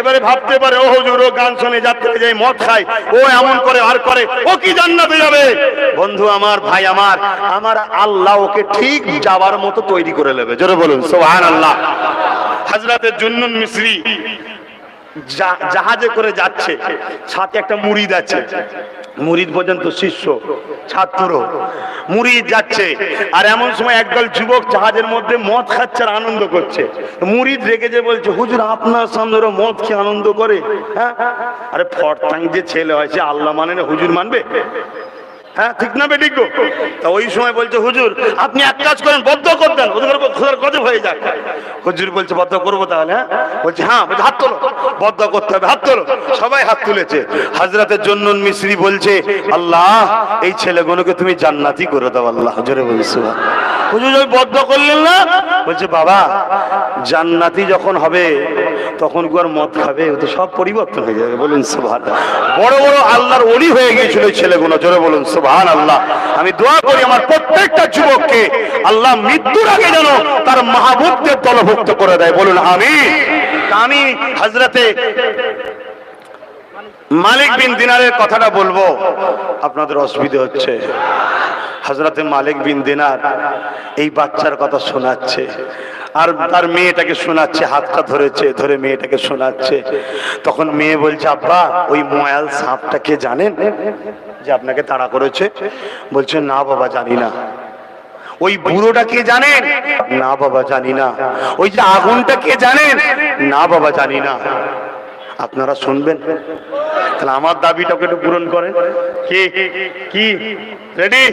এবারে ভাবতে পারে, ও হুজুর ও গান শুনে যাত্রায় যায়, মদ খায়, ও এমন করে আর করে, ও কি জান্নাতে যাবে? বন্ধু আমার, ভাই আমার, আমার আল্লাহ ওকে ঠিক যাওয়ার মতো তৈরি করে নেবে, জোরে বলুন সুবহানাল্লাহ। হযরতে জুন্নুন মিসরি জাহাজে করে যাচ্ছে, সাথে একটা মুরিদ আছে, মুরিদ পর্যন্ত শিষ্য, ছাত্র, মুরিদ যাচ্ছে। আর এমন সময় একদল যুবক জাহাজের মধ্যে মদ খাচ্ছে আর আনন্দ করছে। মুরিদ রেগে যে বলছে, হুজুর আপনার সামনে ওরা মদ খেয়ে আনন্দ করে? হ্যাঁ, আরে ফরটাং যে ছেলে হয়, সে আল্লাহ মানে না, হুজুর মানবে? হ্যাঁ, ঠিক না বেঠিক? তা ওই সময় বলছে, হুজুর আপনি এক কাজ করেন, বদ্ধ করতেন, ওদের খোদার গজব হয়ে যাক। হুজুর বলছে, বদ্ধ করবো তাহলে? হ্যাঁ, বলছে হ্যাঁ, বলছে হাত তোলো, বদ্ধ করতে হবে, হাত তোলো। সবাই হাত তুলেছে। হযরতে জুন্নুন মিসরি বলছে, আল্লাহ এই ছেলেগুলোকে তুমি জান্নাতি করে দাও আল্লাহ, জোরে বলি সুবহানাল্লাহ। হুজুর ওই বদ্ধ করলেন না? বলছে বাবা, জান্নাতি যখন হবে তখন কি আর মদ খাবে? ও তো সব পরিবর্তন হয়ে যাবে, বলুন সুবহানাল্লাহ। বড় বড় আল্লাহর ওলি হয়ে গিয়েছিল এই ছেলেগুলো, জোরে বলুন সুবহানাল্লাহ। আমি দোয়া করি আমার প্রত্যেকটা যুবককে আল্লাহ মৃত্যুর আগে যেন তার মাহবুবকে দলভুক্ত করে দেয়, বলুন আমিন। আমি হযরতে মালিক বিন দিনারের কথাটা বলবো, আপনাদের অসুবিধা হচ্ছে? হযরতে মালিক বিন দিনার এই বাচ্চার কথা শোনাচ্ছে, আর তার মেয়েটাকে শোনাচ্ছে, হাতটা ধরেছে, ধরে মেয়েটাকে শোনাচ্ছে। তখন মেয়ে বলছে, আব্বা ওই ময়াল সাপটা কে জানেন যে আপনাকে তাড়া করেছে? বলছে না বাবা জানি না। ওই বুড়োটা কে জানেন? না বাবা জানি না। ওই যে আগুনটা কে জানেন? না বাবা জানি না। আপনারা শুনবেন? তাহলে আমার দাবিটাকে একটু পূরণ করেন। কি কি রেডি?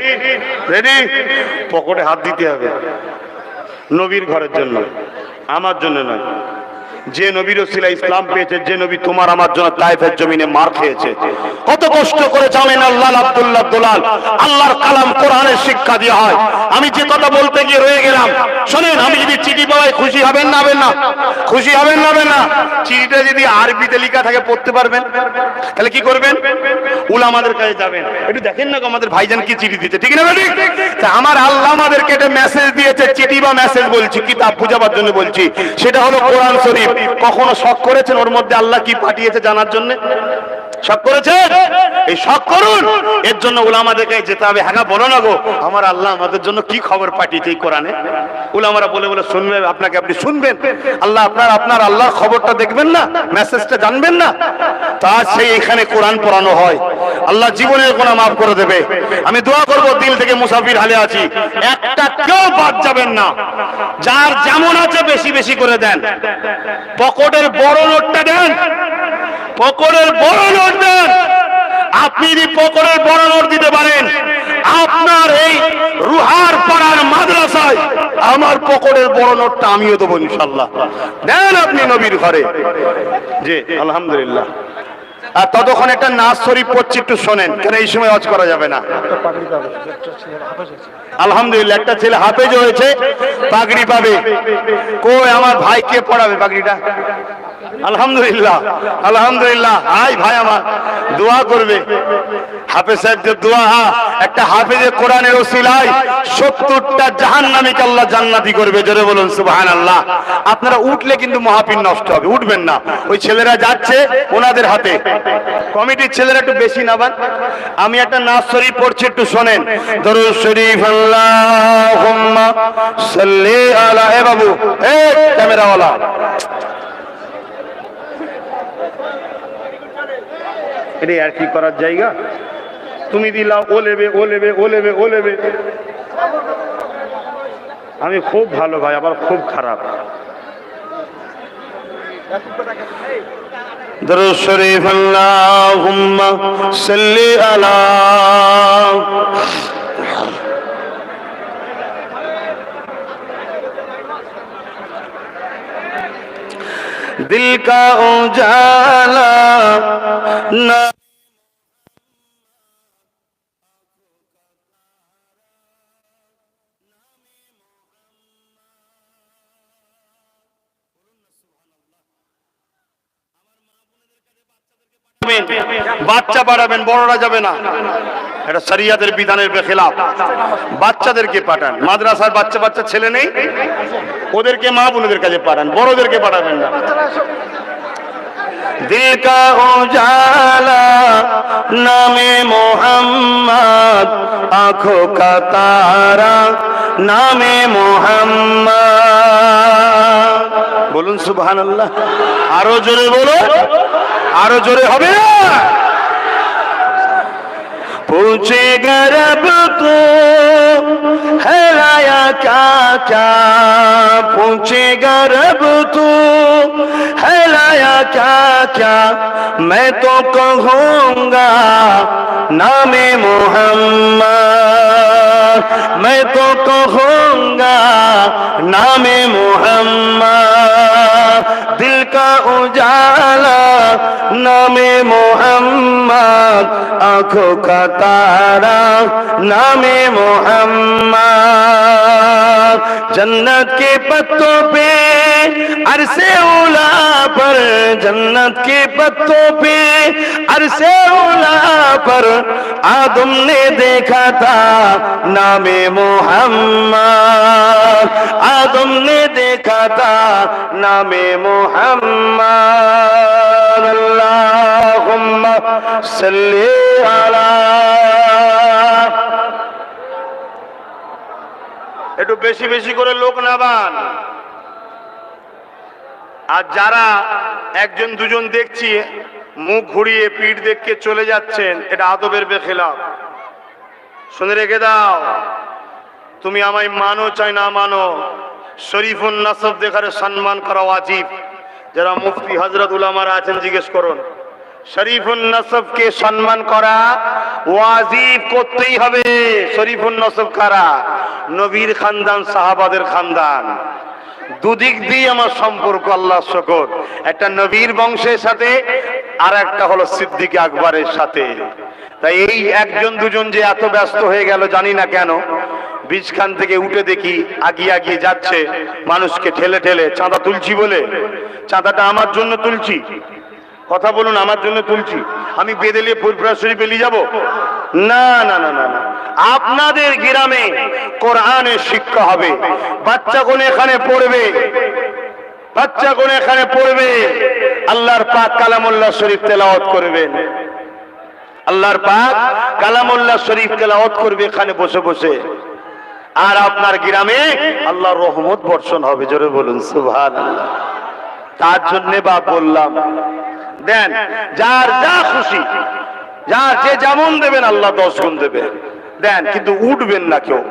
রেডি? পকেটে হাত দিতে হবে, নবীর ঘরের জন্য, আমার জন্য নয়। যে নবীর ওসিলা ইসলাম পেয়েছে, যে নবী তোমার আমার জন্য তায়েফের জমিনে মার খেয়েছে, কত কষ্ট করে জানেন আল্লাহ আব্দুল্লাহ দুলাল আল্লাহর কালাম কোরআনের শিক্ষা দেওয়া হয়। আমি যে কথা বলতে গিয়ে রয়ে গেলাম, শোনেন, আমি যদি চিঠি পাই খুশি হবেন না হবেন না? খুশি হবেন না হবেন না? চিঠিটা যদি আরবিতে লেখা থাকে পড়তে পারবেন, তাহলে কি করবেন? উলামাদের কাছে যাবেন, একটু দেখেন না আমাদের ভাইজান কি চিঠি দিতে, ঠিক না? আমার আল্লাহ আমাদেরকে একটা মেসেজ দিয়েছে, চিঠি বা মেসেজ বলছি, কিতাব বুঝাবার জন্য বলছি, সেটা হলো কোরআন শরীফ। কখনো শক করেছেন ওর মধ্যে আল্লাহ কি পাঠিয়েছে জানার জন্য? শক করেছেন? এই শক করুন। এর জন্য উলামাদেরকে যেতে হবে। হ্যাঁ বলো না গো, আমার আল্লাহ আমাদের জন্য কি খবর পাঠিয়েছে এই কোরআনে? উলামারা বলে বলে শুনবে, আপনাকে আপনি শুনবেন, আল্লাহ আপনার আল্লাহর খবরটা দেখবেন না, মেসেজটা জানবেন না? তা সেই এখানে কোরআন পড়ানো হয়। আল্লাহ জীবনের গুনাহ মাফ করে দেবে। আমি দোয়া করব, দিল থেকে মুসাফির হালে আছি, একটা কেউ বাদ যাবেন না। যার যেমন আছে বেশি বেশি করে দেন। পকেটের বড় নোটটা দেন, পকেটের বড় নোট দেন। আপনি যদি পকেটের বড় নোট দিতে পারেন, আপনার এই রুহার পাড়ার মাদ্রাসায় আমার পকেটের বড় নোটটা আমিও দেবো ইনশাআল্লাহ। দেন আপনি নবীর ঘরে। জি আলহামদুলিল্লাহ। আর ততক্ষণ একটা নাচ শরীফ পড়ছি, একটু শোনেন, কেন এই সময় ওয়াজ করা যাবে না। আলহামদুলিল্লাহ, একটা ছেলে হাফেজ হয়েছে, পাগড়ি পাবে। কই আমার ভাই কে পড়াবে পাগড়িটা? আলহামদুলিল্লাহ আলহামদুলিল্লাহ। আই ভাই আমার দোয়া করবে। হাফেজ সাহেবদের দোয়া, একটা হাফেজে কোরআনের ওসিলায় 70টা জাহান্নামীকে আল্লাহ জান্নাতি করবে। জোরে বলুন সুবহানাল্লাহ। আপনারা উঠলে কিন্তু মাহফিল নষ্ট হবে, উঠবেন না। ওই ছেলেরা যাচ্ছে, ওনাদের হাতে, কমিটির ছেলেরা একটু বেশি নাবান। আমি একটা নাচ শরীফ পড়ছি, একটু শোনেন। দরুদ শরীফ আল্লাহুম্মা সাল্লি আলা। এ বাবু, এ ক্যামেরাওয়ালা, এটা আর কি করার জায়গা? তুমি দিলা ও লেবে ও লেবে ও লেবে ও লেবে। আমি খুব ভালো ভাই, আবার খুব খারাপ। দরুদ শরীফ আল্লাহুম্মা সাল্লি আলা। दिल का उजाला ना বাচ্চা পাঠাবেন, বড়রা যাবে না, এটা শরিয়াতের বিধানের খেলাফ। বাচ্চাদেরকে পাঠান। মাদ্রাসার বাচ্চা বাচ্চা ছেলে নেই, ওদেরকে মা বোনদের কাছে পাঠান, বড়দেরকে পাঠাবেন না। दिल का उजाला नामे मोहम्मद, आंखों का तारा नामे मोहम्मद। बोलून सुबहानाल्लाह। आरो जोरे बोलो, आरो जोरे होबे ना। पूछेगा रब तो है लाया क्या क्या, पूछेगा रब तो है लाया क्या क्या, मैं तो कहूँगा नामे मोहम्मद, मैं तो कहूँगा नामे मोहम्मद। दिल का उजाला नामे मोहम्मद, आंखों का तारा नामे मोहम्मद। जन्नत के पत्तों पे अरसे उला पर, जन्नत के पत्तों पे अरसे उला पर आदम ने देखा था नामे मोहम्मद, आदम ने देखा था नामे मोहम्मद। अल्लाहुम्मा सल्ली आला। একটু বেশি বেশি করে লোক নাবান। আর যারা একজন দুজন দেখছি মুখ ঘুরিয়ে পিঠ দেখকে চলে যাচ্ছেন, এটা আদবের বেখেলাফ। শুনে রেখে দাও, তুমি আমায় মানো চাই না মানো, শরীফুন নাসব দেখারে সম্মান করা ওয়াজিব। যারা মুফতি হযরত উলামারা আছেন জিজ্ঞেস করুন, শরীফুন নাসবকে সম্মান করা ওয়াজিব, করতেই হবে। শরীফুন নাসব কারা? নবীর খানদান, সাহাবাদের খানদান। দুদিক দিয়ে আমার সম্পর্ক, আল্লাহ শুকর। একটা নবীর বংশের সাথে আর একটা হলো সিদ্দিক আকবরের সাথে। তাই এই একজন দুজন যে এত ব্যস্ত হয়ে গেল জানি না কেন। বীজখান থেকে উঠে দেখি আগিয়ে আগিয়ে যাচ্ছে মানুষকে ঠেলে ঠেলে, চাঁদা তুলছি বলে। চাঁদাটা আমার জন্য তুলছি? কথা বলুন, আমার জন্য তুলছি? আমি বেদেলিয়ে ফুরফুরা শরীফ বেরিয়ে যাব? না না না না না, আপনাদের গ্রামে কোরআনের শিক্ষা হবে, বাচ্চাগণ এখানে পড়বে, বাচ্চাগণ এখানে পড়বে, আল্লাহর পাক কালামুল্লাহ শরীফ তেলাওয়াত করবেন, আল্লাহর পাক কালামুল্লাহ শরীফ তেলাওয়াত করবে এখানে বসে বসে। আর আপনার গ্রামে আল্লাহর রহমত বর্ষণ হবে। জোরে বলুন সুবহানাল্লাহ। তার জন্য বা বললাম, দেন যার যা খুশি, যার যে যেমন দেবেন আল্লাহ 10 গুণ দেবেন, দেন, কিন্তু উঠবেন না কেউ,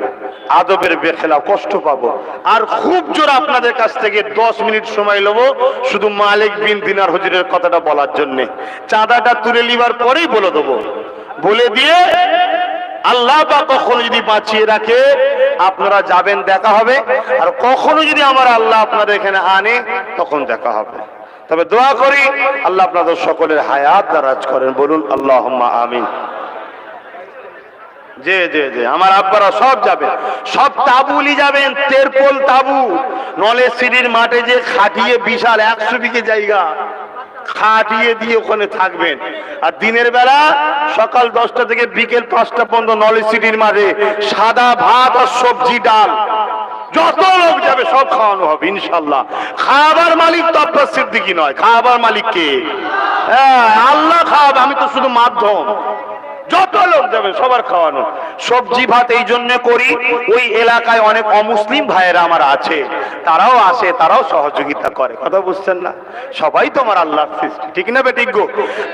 আদবের বেখেলা, কষ্ট পাবো। আর খুব জোর আপনাদের কাছ থেকে 10 মিনিট সময় নেবো শুধু মালিক বিন দিনার হুজুরের কথাটা বলার জন্য। চাঁদাটা তুলে নিবার পরেই বলে দেবো, বলে দিয়ে আল্লাহ বা কখনো যদি বাঁচিয়ে রাখে আপনারা যাবেন, দেখা হবে। আর কখনো যদি আমার আল্লাহ আপনাদের এখানে আনে তখন দেখা হবে। তবে দোয়া করি আল্লাহ আপনাদের সকলের হায়াত দারাজ করেন। বলুন আল্লাহুম্মা আমিন। যে যে যে আমার আব্বারা সব যাবেন, সব তাবুলি যাবেন, তেরপোল তাবু, নলেজ সিটির মাঠে যে খাটিয়ে বিশাল 100 বিঘে জায়গা খাটিয়ে দিয়ে ওখানে থাকবেন। আর দিনের বেলা সকাল 10টা থেকে বিকেল 5টা পর্যন্ত নলেজ সিটির মাঠে সাদা ভাত আর সবজি ডাল, যত লোক যাবে সব খাওয়ানো হবে ইনশাল্লাহ। খাবার মালিক তো আব্বাস সিদ্দিকী নয়, খাবার মালিক কে? আল্লাহ খাওয়াবে, আমি তো শুধু মাধ্যম। যত লোক যাবে সবার খাওয়ানো। সবজি ভাত এই জন্য করি, ওই এলাকায় অনেক অমুসলিম ভাইয়েরা আমার আছে, তারাও আসে, তারাও সহযোগিতা করে। কথা বুঝছেন না? সবাই তো আমার আল্লাহর সৃষ্টি, ঠিক না বেঠিক গো?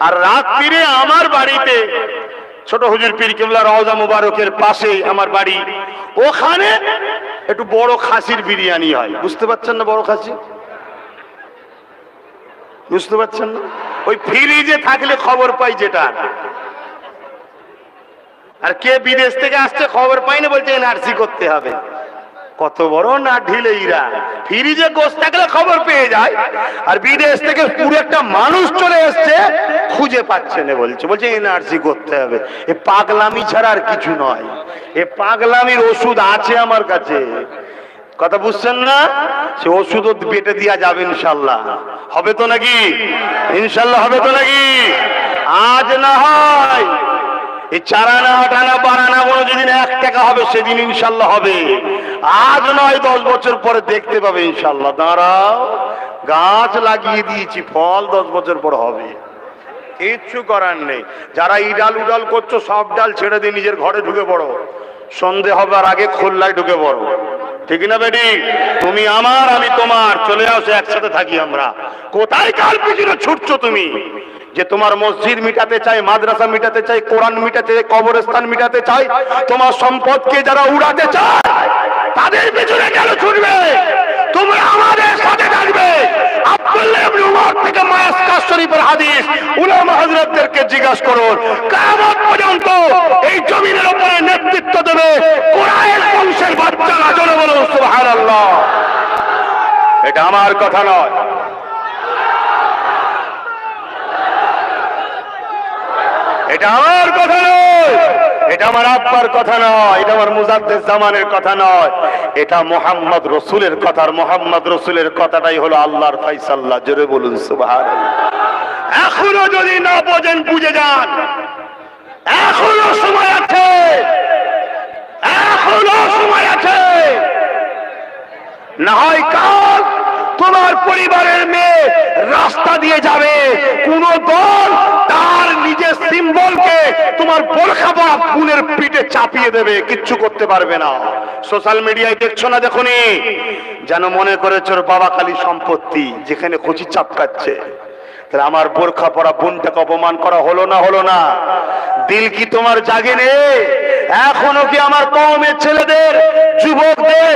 আর রাত্রিরে আমার বাড়িতে ছোট হুজুর পীর কিবলা রওজা মুবারকের পাশে আমার বাড়ি, ওখানে একটু বড় খাসির বিরিয়ানি হয়। বুঝতে পারছেন না? বড় খাসি বুঝতে পারছেন না? ওই ফ্রিজে থাকলে খবর পাই যেটা। আর কে বিদেশ থেকে আসছে খবর পাই না, বলছে এনআরসি করতে হবে। কত বড় না ঢিলেইরা, ফ্রিজে গোশত থাকলে খবর পেয়ে যায়, আর বিদেশ থেকে পুরো একটা মানুষ চলে এসছে খুঁজে পাচ্ছে না, বলছে এনআরসি করতে হবে। এ পাগলামি ছাড়া আর কিছু নয়। এ পাগলামির ওষুধ আছে আমার কাছে। কথা বুঝছেন না? সে ওষুধও পেটে দিয়া যাবে ইনশাল্লাহ। হবে তো নাকি? ইনশাল্লাহ হবে তো নাকি? আজ না হয় এই 4 আনা 8 আনা 12 আনা বড় যেদিন 1 টাকা হবে সেদিন ইনশাল্লাহ হবে। আজ নয়, 10 বছর পরে দেখতে পাবে ইনশাল্লাহ। দাঁড়াও, গাছ লাগিয়ে দিয়েছি, ফল 10 বছর পর হবে। কিচ্ছু করার নেই। যারা ইডাল উডাল করছো সব ডাল ছেড়ে দিয়ে নিজের ঘরে ঢুকে পড়ো। সন্ধে হবার আগে খোল্লায় ঢুকে পড়ো, ঠিক না বেটি? তুমি আমার, আমি তোমার, চলে আসো, একসাথে থাকি আমরা। কোথায় কাল পিছনে ছুটছো তুমি? যে তোমার মসজিদ মিটাতে চাই, মাদ্রাসা মিটাতে চাই, কোরআন মিটাতে চাই, কবরস্থান মিটাতে চাই, তোমার সম্পদকে যারা উড়াতে চায় তাদের পিছনে কেন ছুটবে? তুমি আমাদের সাথে থাকবে। আব্দুল্লাহ ইবনে উমর থেকে মাসকাস শরীফের হাদিস উলামা হযরতদেরকে জিজ্ঞাসা করুন, কিয়ামত পর্যন্ত এই জমিনের উপরে নেতৃত্ব দেবে কুরাইশ বংশের বাচ্চারা। জোরে বলুন সুবহানাল্লাহ। এটা আমার কথা নয়, এটা আমার কথা নয়, এটা আমার আব্বার কথা নয়, এটা আমার মুজাদ্দেদ জামানের কথা নয়, এটা মুহাম্মদ রাসূলের কথা। আর মুহাম্মদ রাসূলের কথাটাই হলো আল্লাহর ফায়সালা। জোরে বলুন সুবহানাল্লাহ। এখনো যদি না বোঝেন, বুঝে যান, এখনো সময় আছে, এখনো সময় আছে। না হয় কাল তোমার পরিবারের মেয়ে রাস্তা দিয়ে যাবে, কোন দল তার নিজের সিম্বলকে তোমার বোরখা বা বোনের পিঠে চাপিয়ে দেবে, কিচ্ছু করতে পারবে না। সোশ্যাল মিডিয়ায় দেখছো না? দেখুনি যেন মনে করেছ বাবা খালি সম্পত্তি, যেখানে খুশি চাপকাচ্ছে। তাহলে আমার বোরখা পরা বোনটাকে অপমান করা হলো না? হলো না? দিল কি তোমার জাগে নেই? এখনো কি আমার কওমের ছেলেদের, যুবকদের